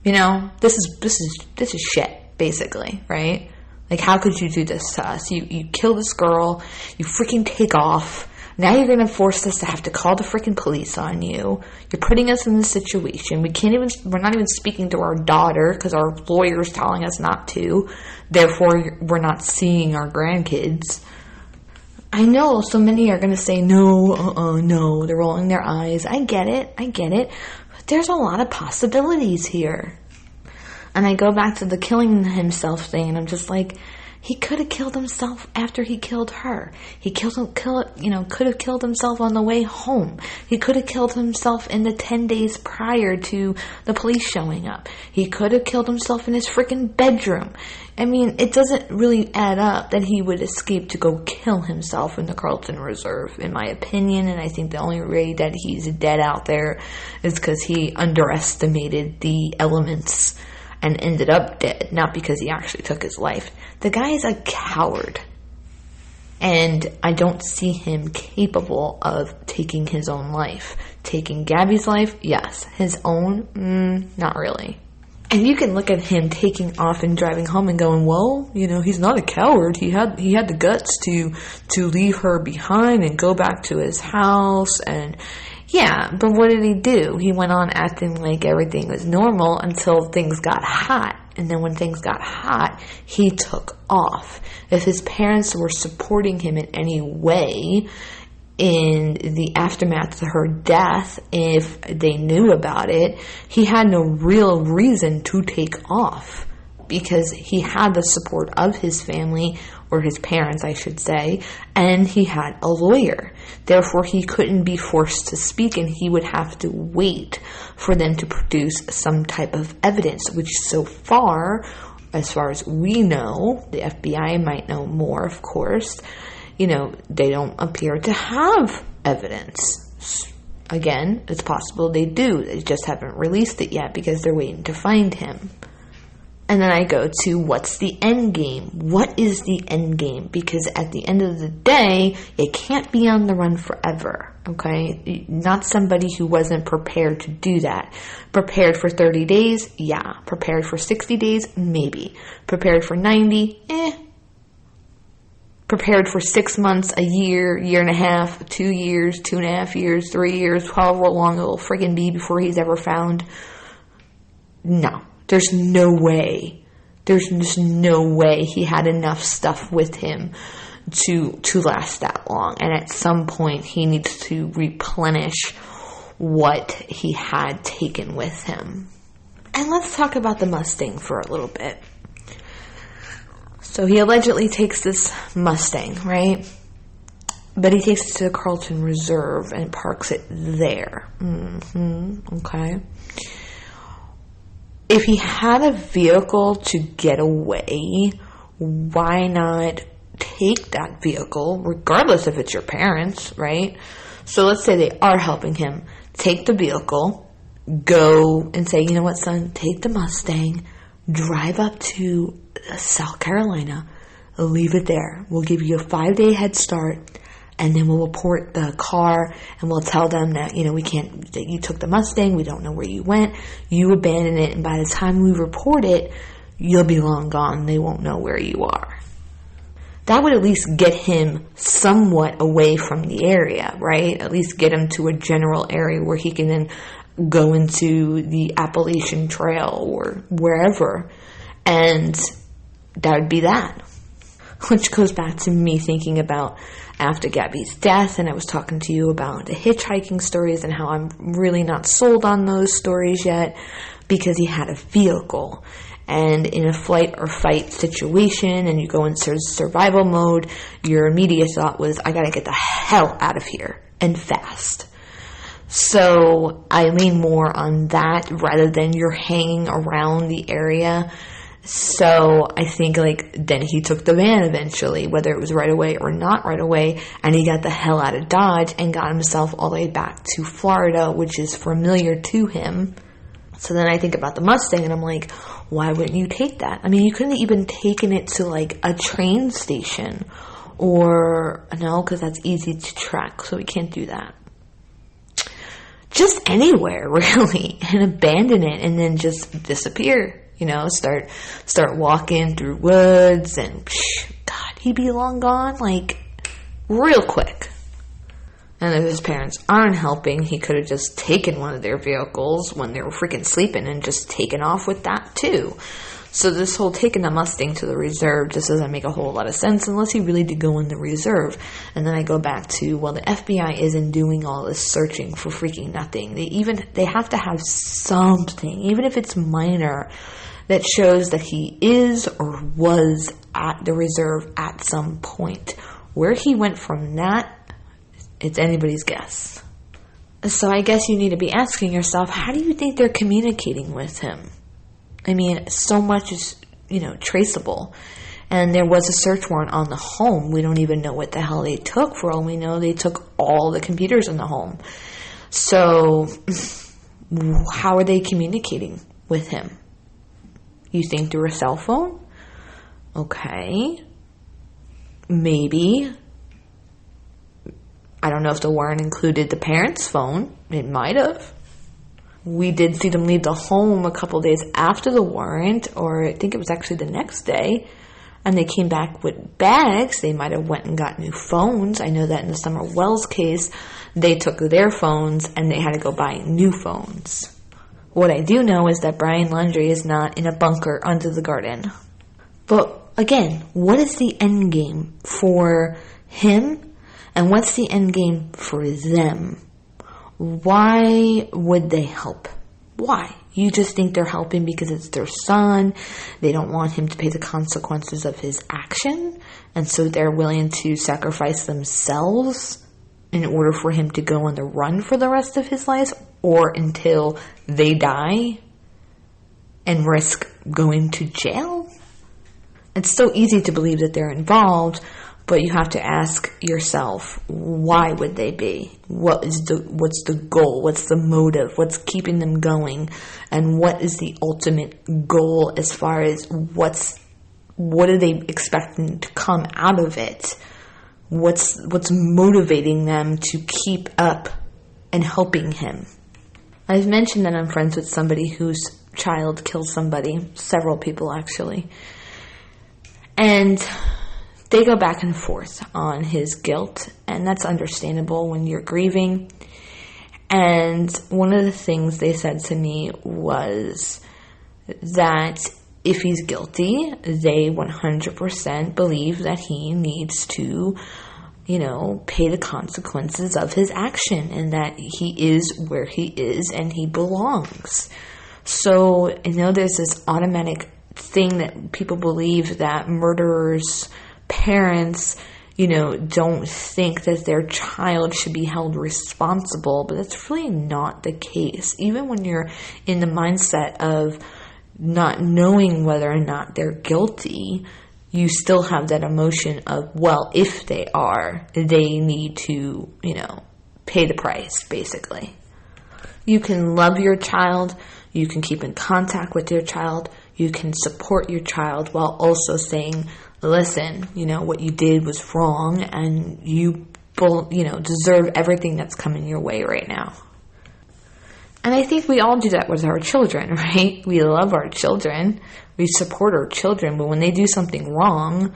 You know, this is shit, basically, right? Like, how could you do this to us? You kill this girl, you freaking take off. Now you're going to force us to have to call the freaking police on you. You're putting us in this situation. We're not even speaking to our daughter because our lawyer's telling us not to. Therefore, we're not seeing our grandkids. I know so many are going to say, no. They're rolling their eyes. I get it. But there's a lot of possibilities here. And I go back to the killing himself thing, and I'm just like, he could have killed himself after he killed her. He could have killed himself on the way home. He could have killed himself in the 10 days prior to the police showing up. He could have killed himself in his freaking bedroom. I mean, it doesn't really add up that he would escape to go kill himself in the Carlton Reserve, in my opinion. And I think the only way that he's dead out there is because he underestimated the elements and ended up dead, not because he actually took his life. The guy is a coward. And I don't see him capable of taking his own life. Taking Gabby's life, yes. His own, not really. And you can look at him taking off and driving home and going, well, he's not a coward. He had the guts to leave her behind and go back to his house. And yeah, but what did he do? He went on acting like everything was normal until things got hot. And then when things got hot, he took off. If his parents were supporting him in any way in the aftermath of her death, if they knew about it, he had no real reason to take off because he had the support of his family, or his parents, I should say, and he had a lawyer. Therefore, he couldn't be forced to speak, and he would have to wait for them to produce some type of evidence, which so far, as far as we know, the FBI might know more, of course, they don't appear to have evidence. Again, it's possible they do. They just haven't released it yet because they're waiting to find him. And then I go to, what's the end game? What is the end game? Because at the end of the day, it can't be on the run forever, okay? Not somebody who wasn't prepared to do that. Prepared for 30 days? Yeah. Prepared for 60 days? Maybe. Prepared for 90? Prepared for 6 months, a year, year and a half, 2 years, 2.5 years, 3 years, however long it will friggin' be before he's ever found? No. There's no way. There's just no way he had enough stuff with him to last that long. And at some point, he needs to replenish what he had taken with him. And let's talk about the Mustang for a little bit. So he allegedly takes this Mustang, right? But he takes it to the Carlton Reserve and parks it there. Okay. If he had a vehicle to get away, why not take that vehicle, regardless if it's your parents, right? So let's say they are helping him. Take the vehicle, go and say, you know what, son, take the Mustang, drive up to South Carolina, leave it there. We'll give you a 5-day head start, and then we'll report the car, and we'll tell them that, that you took the Mustang, we don't know where you went, you abandoned it, and by the time we report it, you'll be long gone, they won't know where you are. that would at least get him somewhat away from the area, right? At least get him to a general area where he can then go into the Appalachian Trail or wherever. And that would be that. Which goes back to me thinking about after Gabby's death, and I was talking to you about the hitchhiking stories and how I'm really not sold on those stories yet because he had a vehicle. And in a flight or fight situation and you go into survival mode, your immediate thought was, I gotta get the hell out of here and fast. So I lean more on that rather than you're hanging around the area. So I think then he took the van eventually, whether it was right away or not right away, and he got the hell out of Dodge and got himself all the way back to Florida, which is familiar to him. So then I think about the Mustang and I'm like, why wouldn't you take that? I mean, you couldn't even taken it to a train station or, no, because that's easy to track, so we can't do that. Just anywhere, really, and abandon it and then just disappear, start walking through woods and, God, he'd be long gone, real quick. And if his parents aren't helping, he could have just taken one of their vehicles when they were freaking sleeping and just taken off with that too. So this whole taking the Mustang to the reserve just doesn't make a whole lot of sense unless he really did go in the reserve. And then I go back to, the FBI isn't doing all this searching for freaking nothing. They have to have something, even if it's minor, that shows that he is or was at the reserve at some point. Where he went from that, it's anybody's guess. So I guess you need to be asking yourself, how do you think they're communicating with him? I mean, so much is, traceable. And there was a search warrant on the home. We don't even know what the hell they took. For all we know, they took all the computers in the home. So how are they communicating with him? You think through a cell phone? Okay. Maybe. I don't know if the warrant included the parents' phone. It might have. We did see them leave the home a couple days after the warrant, or I think it was actually the next day, and they came back with bags. They might have went and got new phones. I know that in the Summer Wells case, they took their phones and they had to go buy new phones. What I do know is that Brian Laundrie is not in a bunker under the garden. But again, what is the end game for him? And what's the end game for them? Why would they help? Why? You just think they're helping because it's their son. They don't want him to pay the consequences of his action. And so they're willing to sacrifice themselves in order for him to go on the run for the rest of his life or until they die and risk going to jail. It's so easy to believe that they're involved, but you have to ask yourself, why would they be? What's the goal? What's the motive? What's keeping them going? And what is the ultimate goal as far as what are they expecting to come out of it? What's motivating them to keep up and helping him? I've mentioned that I'm friends with somebody whose child killed somebody, several people actually. And they go back and forth on his guilt, and that's understandable when you're grieving. And one of the things they said to me was that if he's guilty, they 100% believe that he needs to, pay the consequences of his action and that he is where he is and he belongs. So, there's this automatic thing that people believe that murderers' parents, don't think that their child should be held responsible, but that's really not the case. Even when you're in the mindset of not knowing whether or not they're guilty, you still have that emotion of, well, if they are, they need to, pay the price, basically. You can love your child, you can keep in contact with your child, you can support your child while also saying, listen, what you did was wrong and you deserve everything that's coming your way right now. And I think we all do that with our children, right? We love our children. We support our children. But when they do something wrong,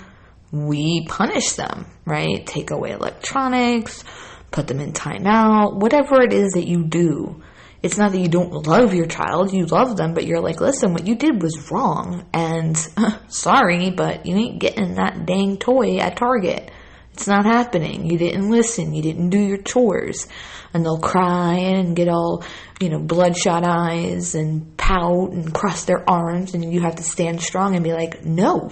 we punish them, right? Take away electronics, put them in timeout, whatever it is that you do. It's not that you don't love your child, you love them, but you're like, listen, what you did was wrong, and sorry, but you ain't getting that dang toy at Target. It's not happening. You didn't listen, you didn't do your chores. And they'll cry and get all, bloodshot eyes and pout and cross their arms, and you have to stand strong and be like, no.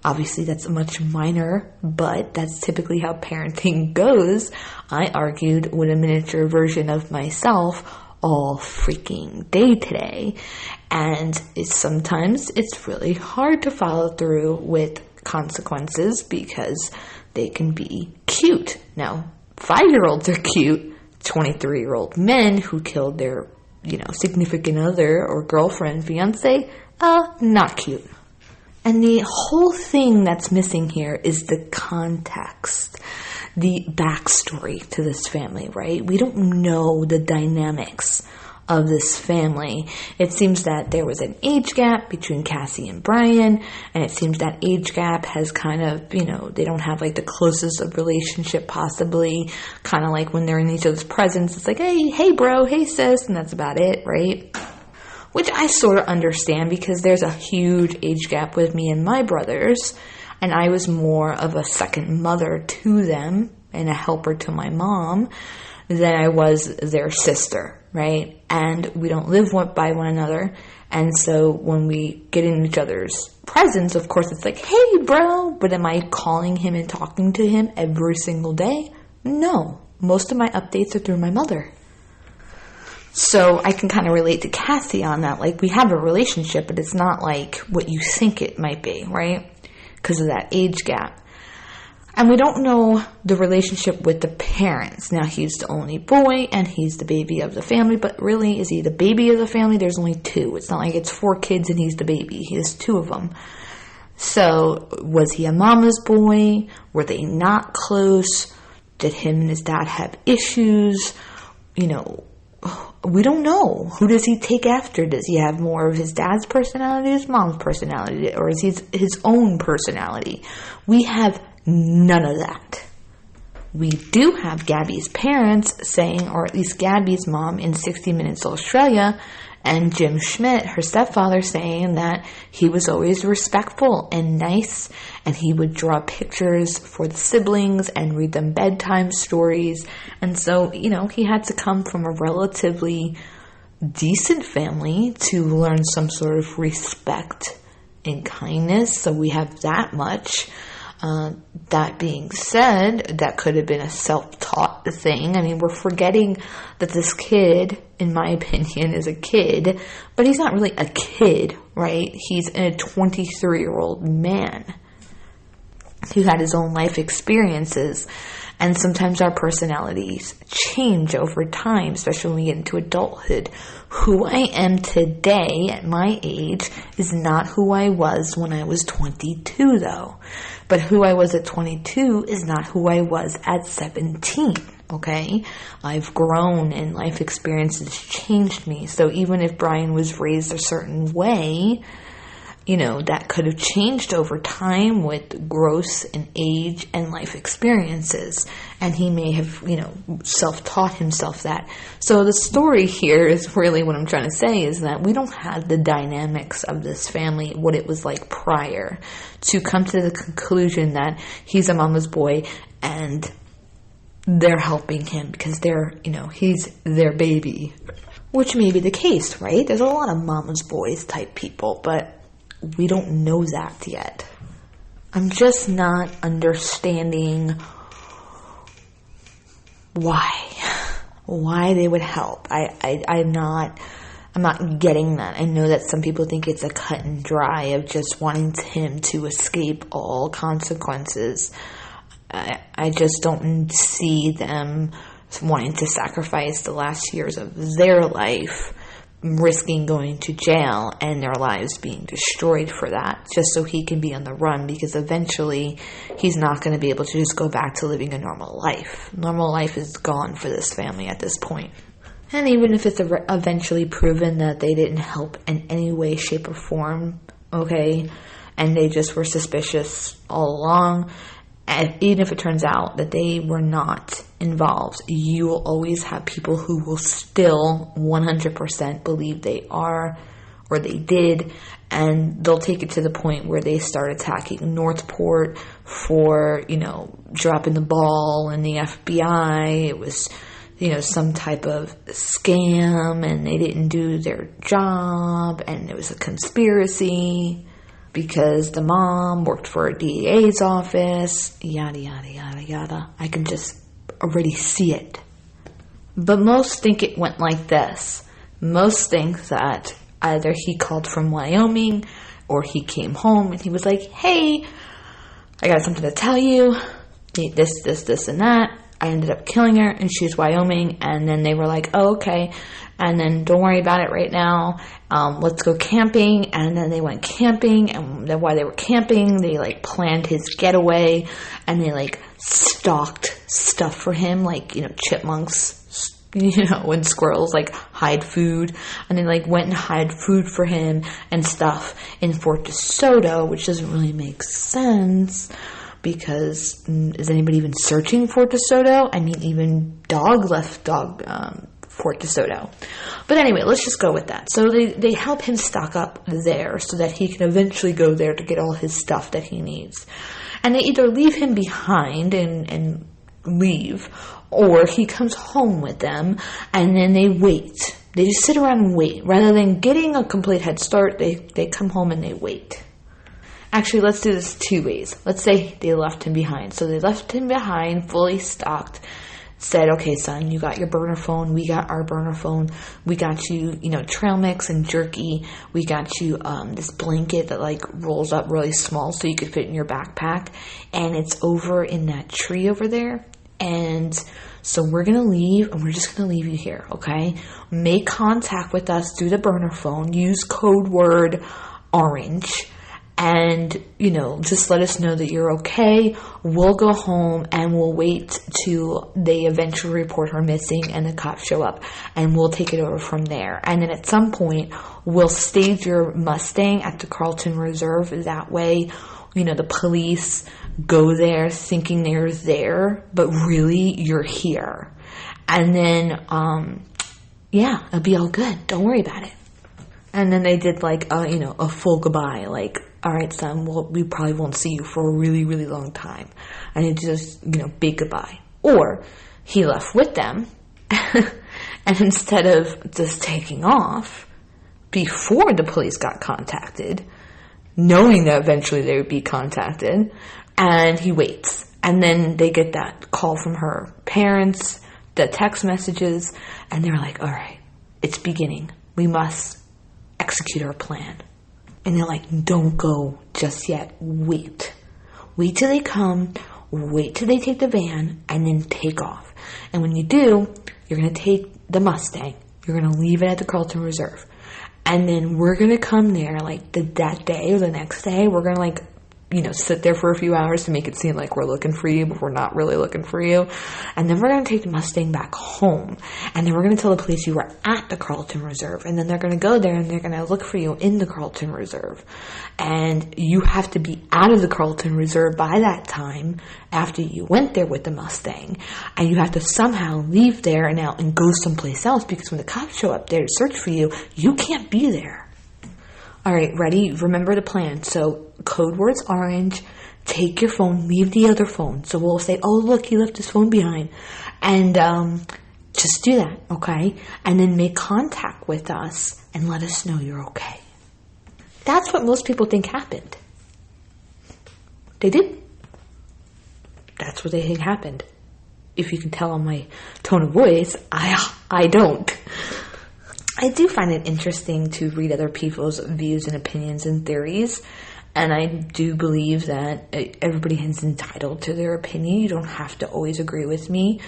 Obviously, that's much minor, but that's typically how parenting goes. I argued with a miniature version of myself all freaking day today. And sometimes it's really hard to follow through with consequences because they can be cute. Now, 5-year-olds are cute. 23-year-old men who killed their, significant other or girlfriend, fiance, not cute. And the whole thing that's missing here is the context, the backstory to this family, right? We don't know the dynamics of this family. It seems that there was an age gap between Cassie and Brian, and it seems that age gap has kind of, they don't have like the closest of relationship possibly, kind of like when they're in each other's presence, it's like, hey bro, hey sis, and that's about it, right? Which I sort of understand because there's a huge age gap with me and my brothers, and I was more of a second mother to them and a helper to my mom than I was their sister, right? And we don't live by one another, and so when we get in each other's presence, of course it's like, hey bro, but am I calling him and talking to him every single day? No. Most of my updates are through my mother. So I can kind of relate to Cassie on that. Like, we have a relationship, but it's not like what you think it might be, right? Because of that age gap. And we don't know the relationship with the parents. Now, he's the only boy, and he's the baby of the family, but really, is he the baby of the family? There's only 2. It's not like it's 4 kids and he's the baby. He has 2 of them. So, was he a mama's boy? Were they not close? Did him and his dad have issues? We don't know. Who does he take after? Does he have more of his dad's personality, his mom's personality, or is he his own personality? We have none of that. We do have Gabby's parents saying, or at least Gabby's mom in 60 Minutes Australia, and Jim Schmidt, her stepfather, saying that he was always respectful and nice, and he would draw pictures for the siblings and read them bedtime stories. And so, he had to come from a relatively decent family to learn some sort of respect and kindness. So we have that much. That being said, that could have been a self-taught thing. I mean, we're forgetting that this kid, in my opinion, is a kid, but he's not really a kid, right? He's a 23-year-old man who had his own life experiences, and sometimes our personalities change over time, especially when we get into adulthood. Who I am today at my age is not who I was when I was 22, though. But who I was at 22 is not who I was at 17, okay? I've grown and life experiences changed me. So even if Brian was raised a certain way, that could have changed over time with growth and age and life experiences. And he may have, self-taught himself that. So the story here is really what I'm trying to say is that we don't have the dynamics of this family, what it was like prior, to come to the conclusion that he's a mama's boy and they're helping him because he's their baby. Which may be the case, right? There's a lot of mama's boys type people, but we don't know that yet. I'm just not understanding why they would help. I'm not getting that. I know that some people think it's a cut and dry of just wanting him to escape all consequences. I just don't see them wanting to sacrifice the last years of their life, risking going to jail and their lives being destroyed for that, just so he can be on the run, because eventually he's not going to be able to just go back to living a normal life. Normal life is gone for this family at this point. And even if it's eventually proven that they didn't help in any way, shape, or form, okay, and they just were suspicious all along. And even if it turns out that they were not involved, you will always have people who will still 100% believe they are or they did, and they'll take it to the point where they start attacking Northport for, dropping the ball in the FBI. It was, some type of scam, and they didn't do their job, and it was a conspiracy because the mom worked for a DA's office, yada, yada, yada, yada. I can just already see it. But most think it went like this. Most think that either he called from Wyoming or he came home and he was like, hey, I got something to tell you. This, and that. I ended up killing her, and she's Wyoming. And then they were like, oh, okay. And then don't worry about it right now. Let's go camping. And then they went camping, and then while they were camping, they planned his getaway, and they stocked stuff for him, chipmunks, and squirrels hide food, and they went and hide food for him and stuff in Fort DeSoto, which doesn't really make sense. Because is anybody even searching Fort DeSoto? I mean, even Dog left Fort DeSoto. But anyway, let's just go with that. So they help him stock up there so that he can eventually go there to get all his stuff that he needs. And they either leave him behind and leave, or he comes home with them, and then they wait. They just sit around and wait. Rather than getting a complete head start, they come home and they wait. Actually, let's do this two ways. Let's say they left him behind. So they left him behind, fully stocked, said, okay, son, you got your burner phone. We got our burner phone. We got you, trail mix and jerky. We got you this blanket that rolls up really small so you could fit in your backpack. And it's over in that tree over there. And so we're going to leave, and we're just going to leave you here, okay? Make contact with us through the burner phone. Use code word orange. And, just let us know that you're okay. We'll go home and we'll wait till they eventually report her missing and the cops show up. And we'll take it over from there. And then at some point, we'll stage your Mustang at the Carlton Reserve. That way, the police go there thinking they're there, but really you're here. And then, it'll be all good. Don't worry about it. And then they did a full goodbye, all right, son, we probably won't see you for a really, really long time. And it just, big goodbye. Or he left with them, and instead of just taking off before the police got contacted, knowing that eventually they would be contacted, and he waits. And then they get that call from her parents, the text messages, and they're like, all right, it's beginning. We must execute our plan. And they're like, don't go just yet. Wait. Wait till they come. Wait till they take the van and then take off. And when you do, you're going to take the Mustang. You're going to leave it at the Carlton Reserve. And then we're going to come there that day or the next day. We're going to sit there for a few hours to make it seem like we're looking for you, but we're not really looking for you. And then we're going to take the Mustang back home. And then we're going to tell the police you were at the Carlton Reserve. And then they're going to go there and they're going to look for you in the Carlton Reserve. And you have to be out of the Carlton Reserve by that time after you went there with the Mustang. And you have to somehow leave there and out and go someplace else, because when the cops show up there to search for you, you can't be there. All right, ready? Remember the plan. So code word's orange. Take your phone. Leave the other phone. So we'll say, oh, look, he left his phone behind. And just do that, okay? And then make contact with us and let us know you're okay. That's what most people think happened. They did. That's what they think happened. If you can tell on my tone of voice, I don't. I do find it interesting to read other people's views and opinions and theories, and I do believe that everybody is entitled to their opinion. You don't have to always agree with me,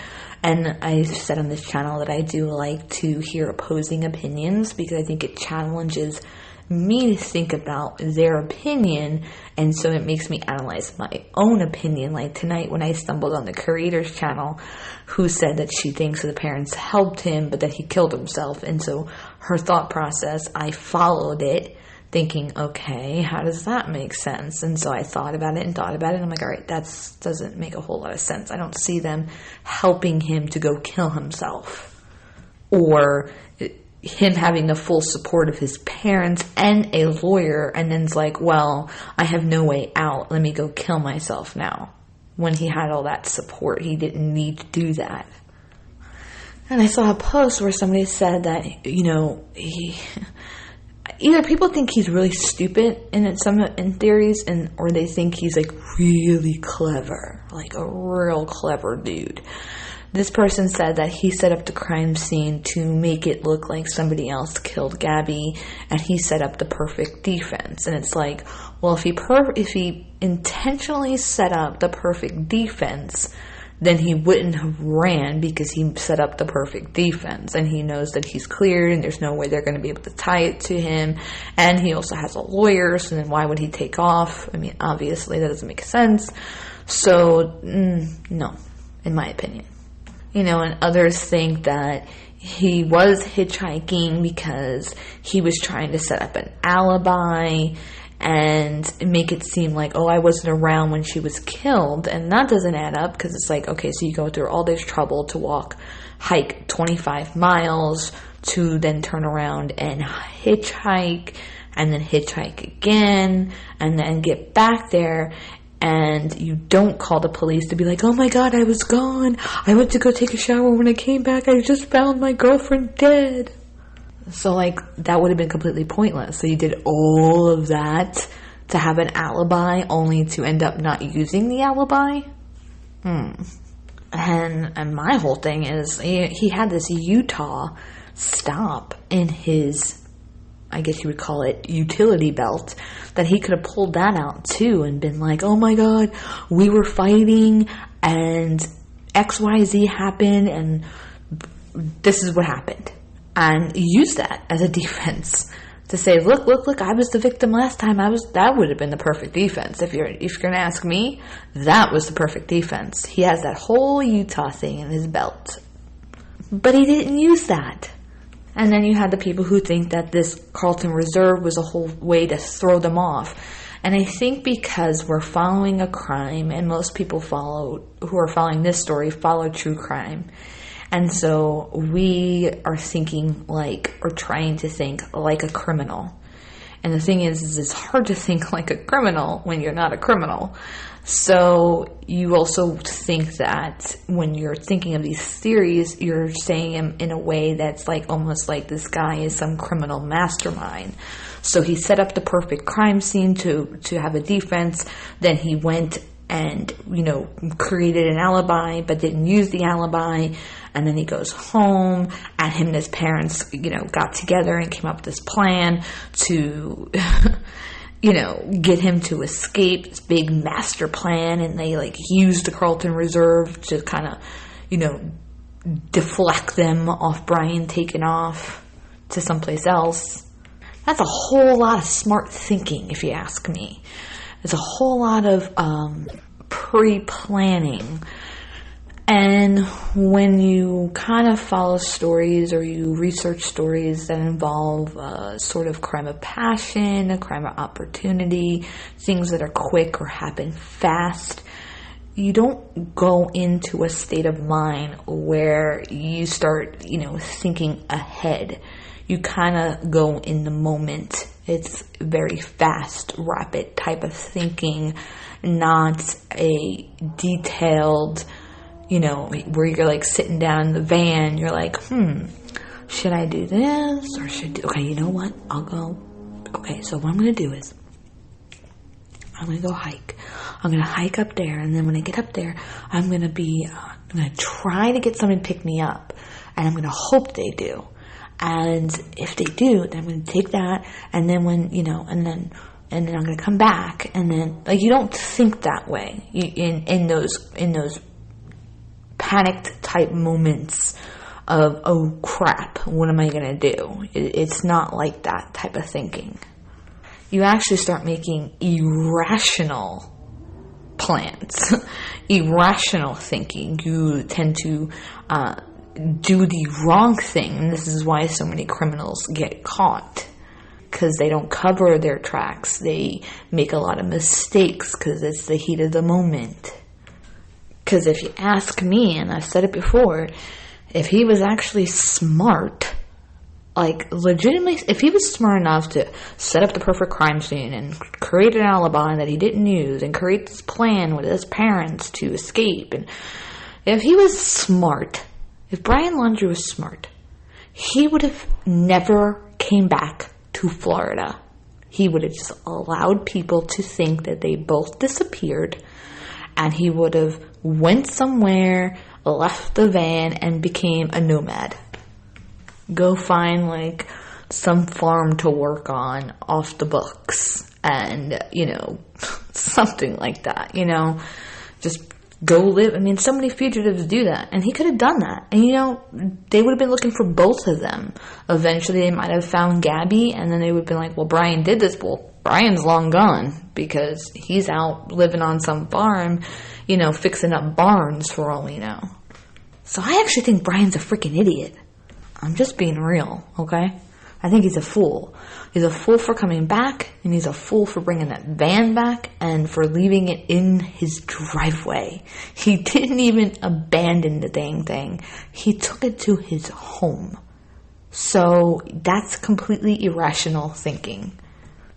and I've said on this channel that I do like to hear opposing opinions because I think it challenges me to think about their opinion, and so it makes me analyze my own opinion. Like tonight when I stumbled on the creator's channel who said that she thinks the parents helped him but that he killed himself, and so her thought process, I followed it. thinking, okay, how does that make sense? And so I thought about it, and I'm like, all right, that doesn't make a whole lot of sense. I don't see them helping him to go kill himself, or him having the full support of his parents and a lawyer, and then it's like, well, I have no way out, let me go kill myself now. When he had all that support, he didn't need to do that. And I saw a post where somebody said that, either people think he's really stupid in theories, or they think he's like really clever, like a real clever dude. This person said that he set up the crime scene to make it look like somebody else killed Gabby, and he set up the perfect defense. And it's like, well, if he intentionally set up the perfect defense, then he wouldn't have ran, because he set up the perfect defense, and he knows that he's cleared and there's no way they're going to be able to tie it to him, and he also has a lawyer, so then why would he take off? I mean, obviously that doesn't make sense. So no, in my opinion. And others think that he was hitchhiking because he was trying to set up an alibi and make it seem like, oh, I wasn't around when she was killed. And that doesn't add up, because it's like, okay, so you go through all this trouble to hike 25 miles to then turn around and hitchhike, and then hitchhike again, and then get back there. And you don't call the police to be like, oh my God, I was gone. I went to go take a shower. When I came back, I just found my girlfriend dead. So, that would have been completely pointless. So you did all of that to have an alibi, only to end up not using the alibi? And my whole thing is, he had this Utah stop in his, I guess you would call it, utility belt, that he could have pulled that out too and been like, oh my God, we were fighting and XYZ happened and this is what happened. And use that as a defense to say, look, I was the victim last time. That would have been the perfect defense. If you're going to ask me, that was the perfect defense. He has that whole Utah thing in his belt. But he didn't use that. And then you had the people who think that this Carlton Reserve was a whole way to throw them off. And I think because we're following a crime, and most people who are following this story follow true crime. And so we are thinking or trying to think like a criminal. And the thing is it's hard to think like a criminal when you're not a criminal. So you also think that when you're thinking of these theories, you're saying them in a way that's almost like this guy is some criminal mastermind. So he set up the perfect crime scene to have a defense. Then he went and, created an alibi, but didn't use the alibi. And then he goes home, and him and his parents, got together and came up with this plan to, get him to escape, this big master plan. And they used the Carlton Reserve to kind of, deflect them off Brian taking off to someplace else. That's a whole lot of smart thinking, if you ask me. There's a whole lot of pre-planning. And when you kind of follow stories or you research stories that involve a sort of crime of passion, a crime of opportunity, things that are quick or happen fast, you don't go into a state of mind where you start, thinking ahead. You kind of go in the moment. It's very fast, rapid type of thinking, not a detailed, where you're sitting down in the van, you're like, should I do this or okay, you know what? I'll go. Okay, so what I'm going to do is I'm going to go hike. I'm going to hike up there, and then when I get up there, I'm going to try to get someone to pick me up, and I'm going to hope they do. And if they do, then I'm going to take that, and then when, and then I'm going to come back, and then, you don't think that way in those panicked type moments of, oh crap, what am I going to do? It's not like that type of thinking. You actually start making irrational plans, irrational thinking. You tend to do the wrong thing, and this is why so many criminals get caught. because they don't cover their tracks. They make a lot of mistakes because it's the heat of the moment. Because if you ask me, and I've said it before, if he was actually smart, like legitimately, if he was smart enough to set up the perfect crime scene and create an alibi that he didn't use and create this plan with his parents to escape, and if he was smart, if Brian Laundrie was smart, he would have never came back to Florida. He would have just allowed people to think that they both disappeared, and he would have went somewhere, left the van, and became a nomad. Go find like some farm to work on off the books, and something like that, just go live. I mean, so many fugitives do that, and he could have done that. And they would have been looking for both of them. Eventually they might have found Gabby, and then they would have been like, well, Brian did this. Well, Brian's long gone because he's out living on some farm, fixing up barns for all we know. So I actually think Brian's a freaking idiot. I'm just being real, okay? I think he's a fool. He's a fool for coming back, and he's a fool for bringing that van back and for leaving it in his driveway. He didn't even abandon the dang thing. He took it to his home. So that's completely irrational thinking.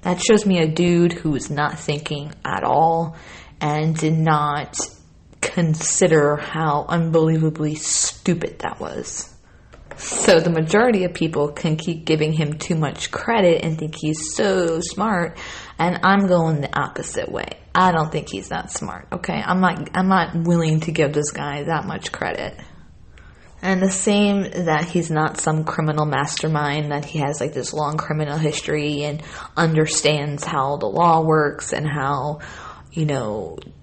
That shows me a dude who was not thinking at all and did not consider how unbelievably stupid that was. So the majority of people can keep giving him too much credit and think he's so smart, and I'm going the opposite way. I don't think he's that smart, okay? I'm not willing to give this guy that much credit. And the same that he's not some criminal mastermind, that he has like this long criminal history and understands how the law works and how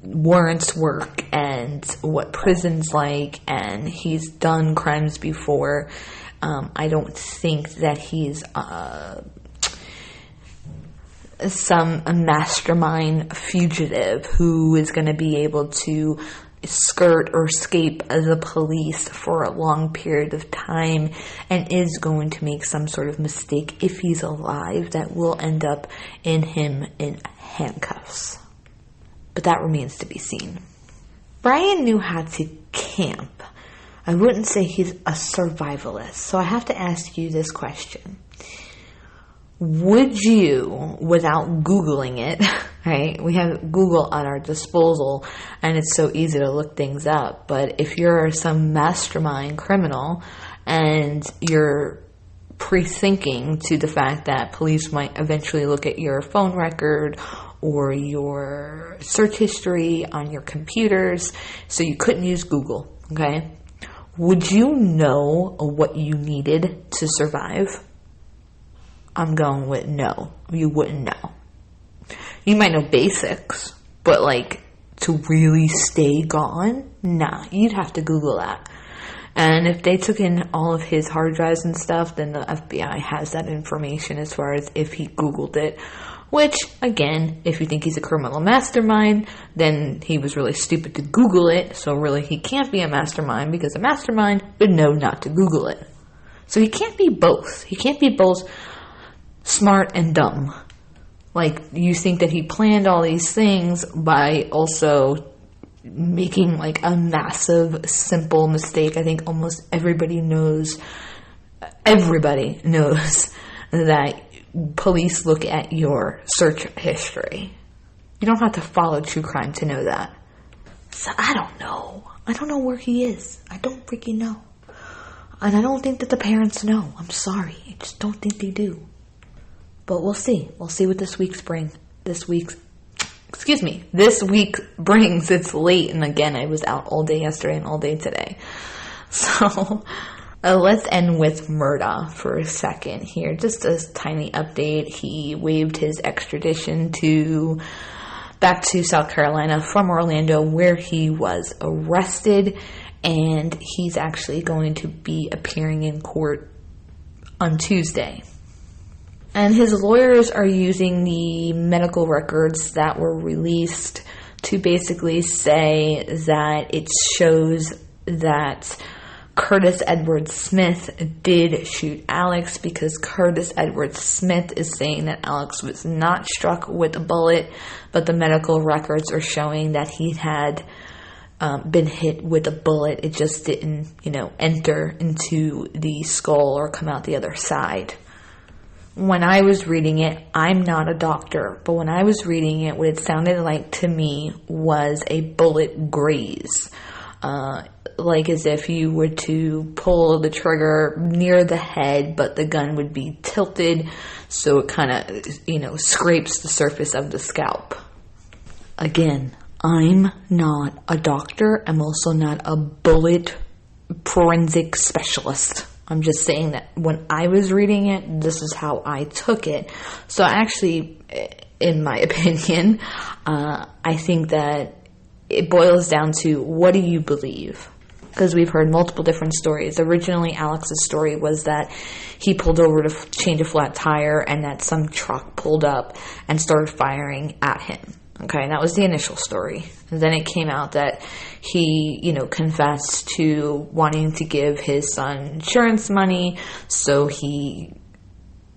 warrants work and what prison's like, and he's done crimes before. I don't think that he's a mastermind fugitive who is going to be able to skirt or escape the police for a long period of time and is going to make some sort of mistake if he's alive that will end up in him in handcuffs. But that remains to be seen. Brian knew how to camp. I wouldn't say he's a survivalist. So I have to ask you this question. Would you, without Googling it, right? We have Google at our disposal, and it's so easy to look things up. But if you're some mastermind criminal and you're pre-thinking to the fact that police might eventually look at your phone record or your search history on your computers, so you couldn't use Google, okay? Would you know what you needed to survive? I'm going with no. You wouldn't know. You might know basics, but to really stay gone? Nah, you'd have to Google that. And if they took in all of his hard drives and stuff, then the FBI has that information as far as if he Googled it. Which, again, if you think he's a criminal mastermind, then he was really stupid to Google it. So really, he can't be a mastermind because a mastermind would know not to Google it. So he can't be both. He can't be both smart and dumb. You think that he planned all these things by also making a massive, simple mistake. I think almost everybody knows that police look at your search history. You don't have to follow true crime to know that. So I don't know. I don't know where he is. I don't freaking know. And I don't think that the parents know. I'm sorry. I just don't think they do. But we'll see. We'll see what this week brings. It's late, and again, I was out all day yesterday and all day today. So let's end with Murdaugh for a second here. Just a tiny update. He waived his extradition back to South Carolina from Orlando, where he was arrested, and he's actually going to be appearing in court on Tuesday. And his lawyers are using the medical records that were released to basically say that it shows that Curtis Edward Smith did shoot Alex, because Curtis Edward Smith is saying that Alex was not struck with a bullet, but the medical records are showing that he had been hit with a bullet. It just didn't, enter into the skull or come out the other side. When I was reading it, I'm not a doctor, but when I was reading it, what it sounded like to me was a bullet graze. Like as if you were to pull the trigger near the head, but the gun would be tilted, so it kind of, scrapes the surface of the scalp. Again, I'm not a doctor. I'm also not a bullet forensic specialist. I'm just saying that when I was reading it, this is how I took it. So actually, in my opinion, I think that it boils down to, what do you believe? Because we've heard multiple different stories. Originally, Alex's story was that he pulled over to change a flat tire and that some truck pulled up and started firing at him. Okay, and that was the initial story. And then it came out that he, confessed to wanting to give his son insurance money, so he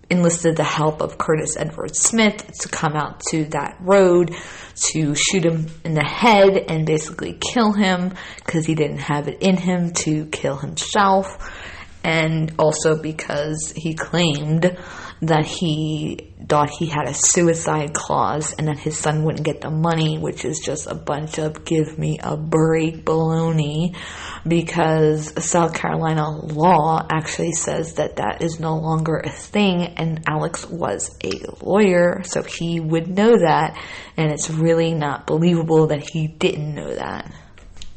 enlisted the help of Curtis Edward Smith to come out to that road to shoot him in the head and basically kill him, because he didn't have it in him to kill himself, and also because he claimed that he thought he had a suicide clause and that his son wouldn't get the money, which is just a bunch of give me a break baloney, because South Carolina law actually says that that is no longer a thing, and Alex was a lawyer, so he would know that, and it's really not believable that he didn't know that.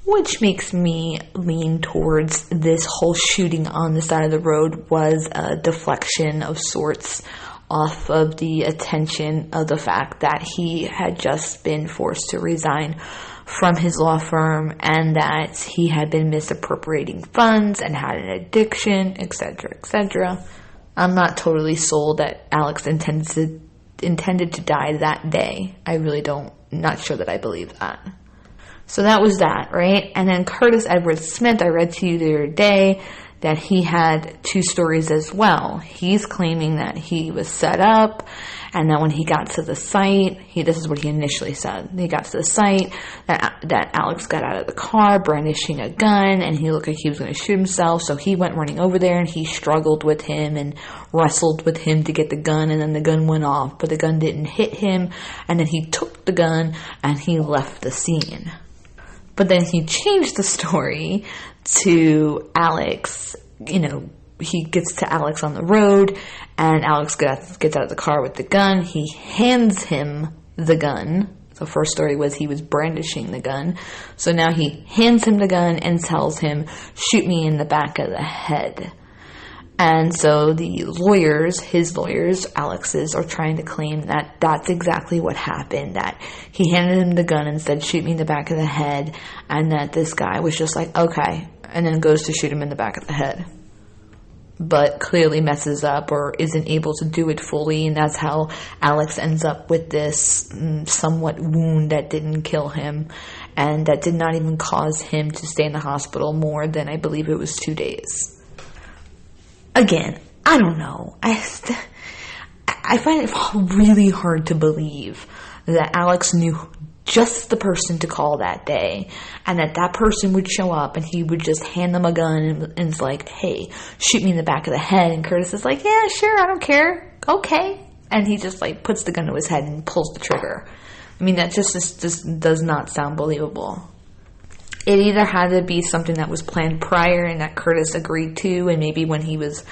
Which makes me lean towards this whole shooting on the side of the road was a deflection of sorts off of the attention of the fact that he had just been forced to resign from his law firm and that he had been misappropriating funds and had an addiction, etc., etc. I'm not totally sold that Alex intended to die that day. I really not sure that I believe that. So that was that, right? And then Curtis Edward Smith, I read to you the other day that he had two stories as well. He's claiming that he was set up, and that when he got to the site, this is what he initially said. He got to the site, that Alex got out of the car brandishing a gun, and he looked like he was going to shoot himself, so he went running over there, and he struggled with him and wrestled with him to get the gun, and then the gun went off, but the gun didn't hit him, and then he took the gun, and he left the scene. But then he changed the story to Alex. He gets to Alex on the road, and Alex gets out of the car with the gun. He hands him the gun. The first story was he was brandishing the gun. So now he hands him the gun and tells him, shoot me in the back of the head. And so the lawyers, his lawyers, Alex's, are trying to claim that that's exactly what happened, that he handed him the gun and said, shoot me in the back of the head, and that this guy was just like, okay, and then goes to shoot him in the back of the head. But clearly messes up or isn't able to do it fully, and that's how Alex ends up with this somewhat wound that didn't kill him, and that did not even cause him to stay in the hospital more than, I believe it was 2 days. Again, I don't know. I find it really hard to believe that Alex knew just the person to call that day, and that person would show up and he would just hand them a gun and it's like, hey, shoot me in the back of the head. And Curtis is like, yeah, sure, I don't care. Okay. And he just puts the gun to his head and pulls the trigger. I mean, that just does not sound believable. It either had to be something that was planned prior and that Curtis agreed to, and maybe when he was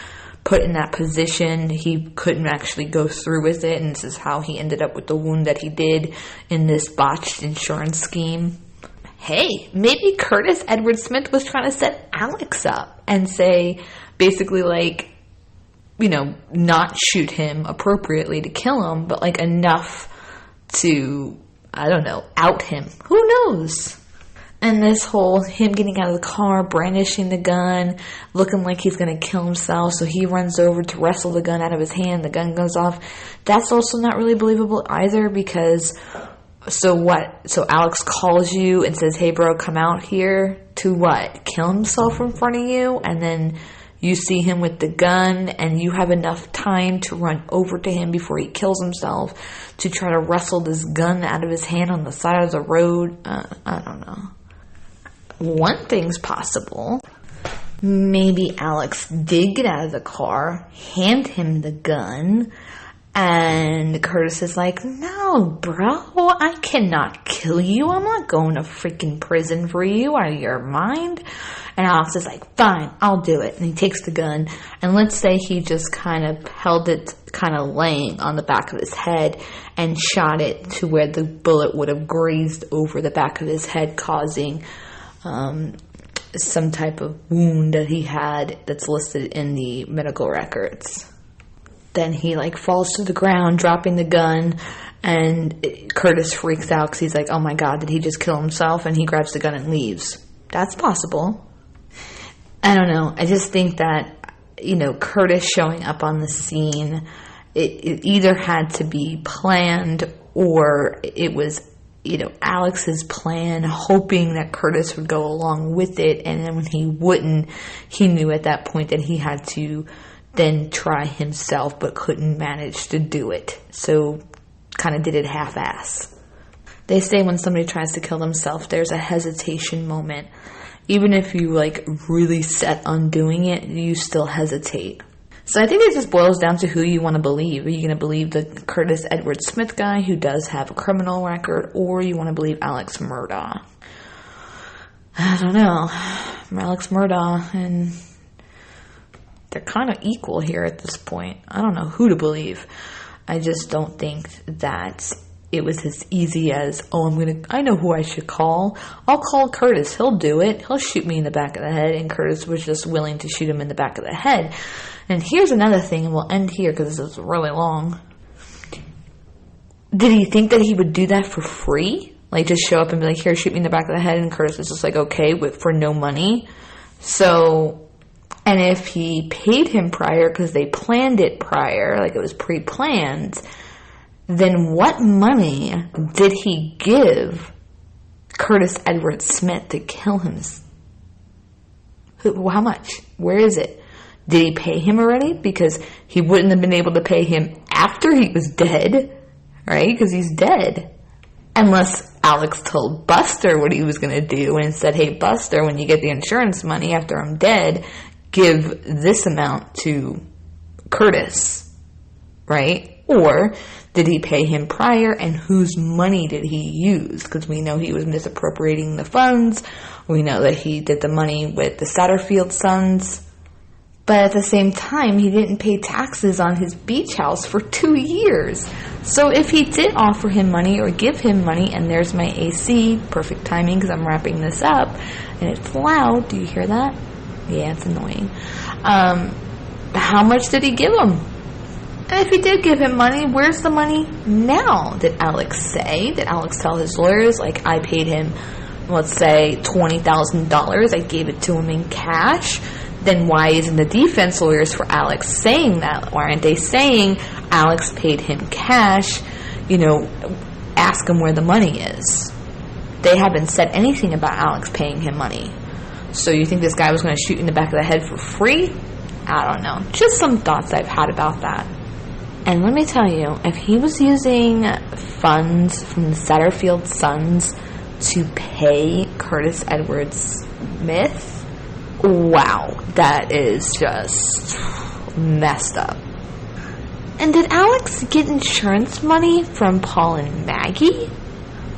put in that position, he couldn't actually go through with it, and this is how he ended up with the wound that he did in this botched insurance scheme. Hey, maybe Curtis Edward Smith was trying to set Alex up and say, basically not shoot him appropriately to kill him, but enough to, out him. Who knows? And this whole him getting out of the car, brandishing the gun, looking like he's going to kill himself, so he runs over to wrestle the gun out of his hand, the gun goes off. That's also not really believable either, because So what? So Alex calls you and says, hey bro, come out here to what? Kill himself in front of you? And then you see him with the gun and you have enough time to run over to him before he kills himself to try to wrestle this gun out of his hand on the side of the road? I don't know. One thing's possible. Maybe Alex did get out of the car, hand him the gun, and Curtis is like, no, bro, I cannot kill you. I'm not going to freaking prison for you. Out of your mind? And Alex is like, fine, I'll do it. And he takes the gun. And let's say he just kind of held it kind of laying on the back of his head and shot it to where the bullet would have grazed over the back of his head, causing some type of wound that he had that's listed in the medical records. Then he falls to the ground, dropping the gun, and Curtis freaks out because he's like, oh my God, did he just kill himself? And he grabs the gun and leaves. That's possible. I don't know. I just think that, Curtis showing up on the scene, it either had to be planned or it was, Alex's plan, hoping that Curtis would go along with it. And then when he wouldn't, he knew at that point that he had to then try himself, but couldn't manage to do it. So kind of did it half-ass. They say when somebody tries to kill themselves, there's a hesitation moment. Even if you really set on doing it, you still hesitate. So I think it just boils down to who you want to believe. Are you going to believe the Curtis Edward Smith guy who does have a criminal record, or you want to believe Alex Murdaugh? I don't know. Alex Murdaugh, and they're kind of equal here at this point. I don't know who to believe. I just don't think that it was as easy as, I know who I should call. I'll call Curtis. He'll do it. He'll shoot me in the back of the head. And Curtis was just willing to shoot him in the back of the head. And here's another thing, and we'll end here because this is really long. Did he think that he would do that for free? Just show up and be like, here, shoot me in the back of the head. And Curtis was just okay, for no money. So, and if he paid him prior because they planned it prior, it was pre-planned, then what money did he give Curtis Edward Smith to kill him? How much? Where is it? Did he pay him already? Because he wouldn't have been able to pay him after he was dead, right? Because he's dead. Unless Alex told Buster what he was going to do and said, hey, Buster, when you get the insurance money after I'm dead, give this amount to Curtis, right? Or did he pay him prior, and whose money did he use? Because we know he was misappropriating the funds. We know that he did the money with the Satterfield sons. But at the same time, he didn't pay taxes on his beach house for 2 years. So if he did offer him money or give him money, and there's my AC, perfect timing because I'm wrapping this up, and it's loud. Do you hear that? Yeah, it's annoying. How much did he give him? And if he did give him money, where's the money now? Did Alex say? Did Alex tell his lawyers, I paid him, let's say, $20,000. I gave it to him in cash. Then why isn't the defense lawyers for Alex saying that? Why aren't they saying Alex paid him cash? Ask him where the money is. They haven't said anything about Alex paying him money. So you think this guy was going to shoot in the back of the head for free? I don't know. Just some thoughts I've had about that. And let me tell you, if he was using funds from the Satterfield sons to pay Curtis Edward Smith, wow, that is just messed up. And did Alex get insurance money from Paul and Maggie?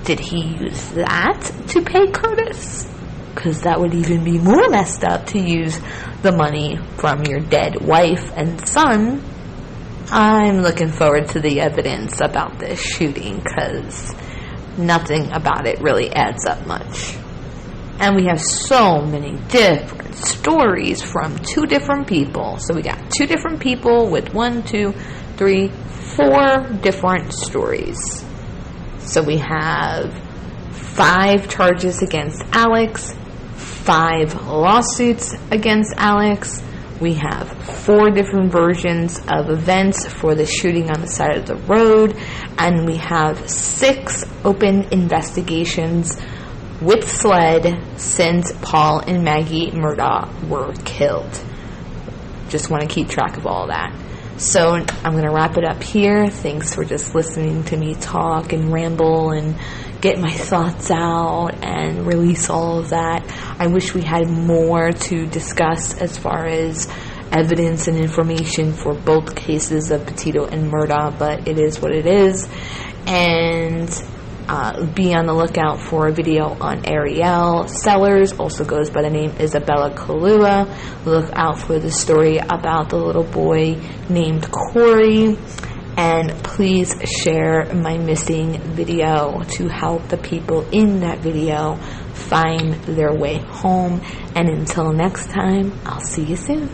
Did he use that to pay Curtis? Because that would even be more messed up to use the money from your dead wife and son. I'm looking forward to the evidence about this shooting because nothing about it really adds up much. And we have so many different stories from 2 different people. So we got 2 different people with 1, 2, 3, 4 different stories. So we have 5 charges against Alex, 5 lawsuits against Alex. We have 4 different versions of events for the shooting on the side of the road, and we have 6 open investigations with SLED since Paul and Maggie Murdaugh were killed. Just want to keep track of all that. So I'm going to wrap it up here. Thanks for just listening to me talk and ramble and get my thoughts out and release all of that. I wish we had more to discuss as far as evidence and information for both cases of Petito and Murdaugh, but it is what it is. And be on the lookout for a video on Ariel Sellers, also goes by the name Isabella Kalua. Look out for the story about the little boy named Corey. And please share my missing video to help the people in that video find their way home. And until next time, I'll see you soon.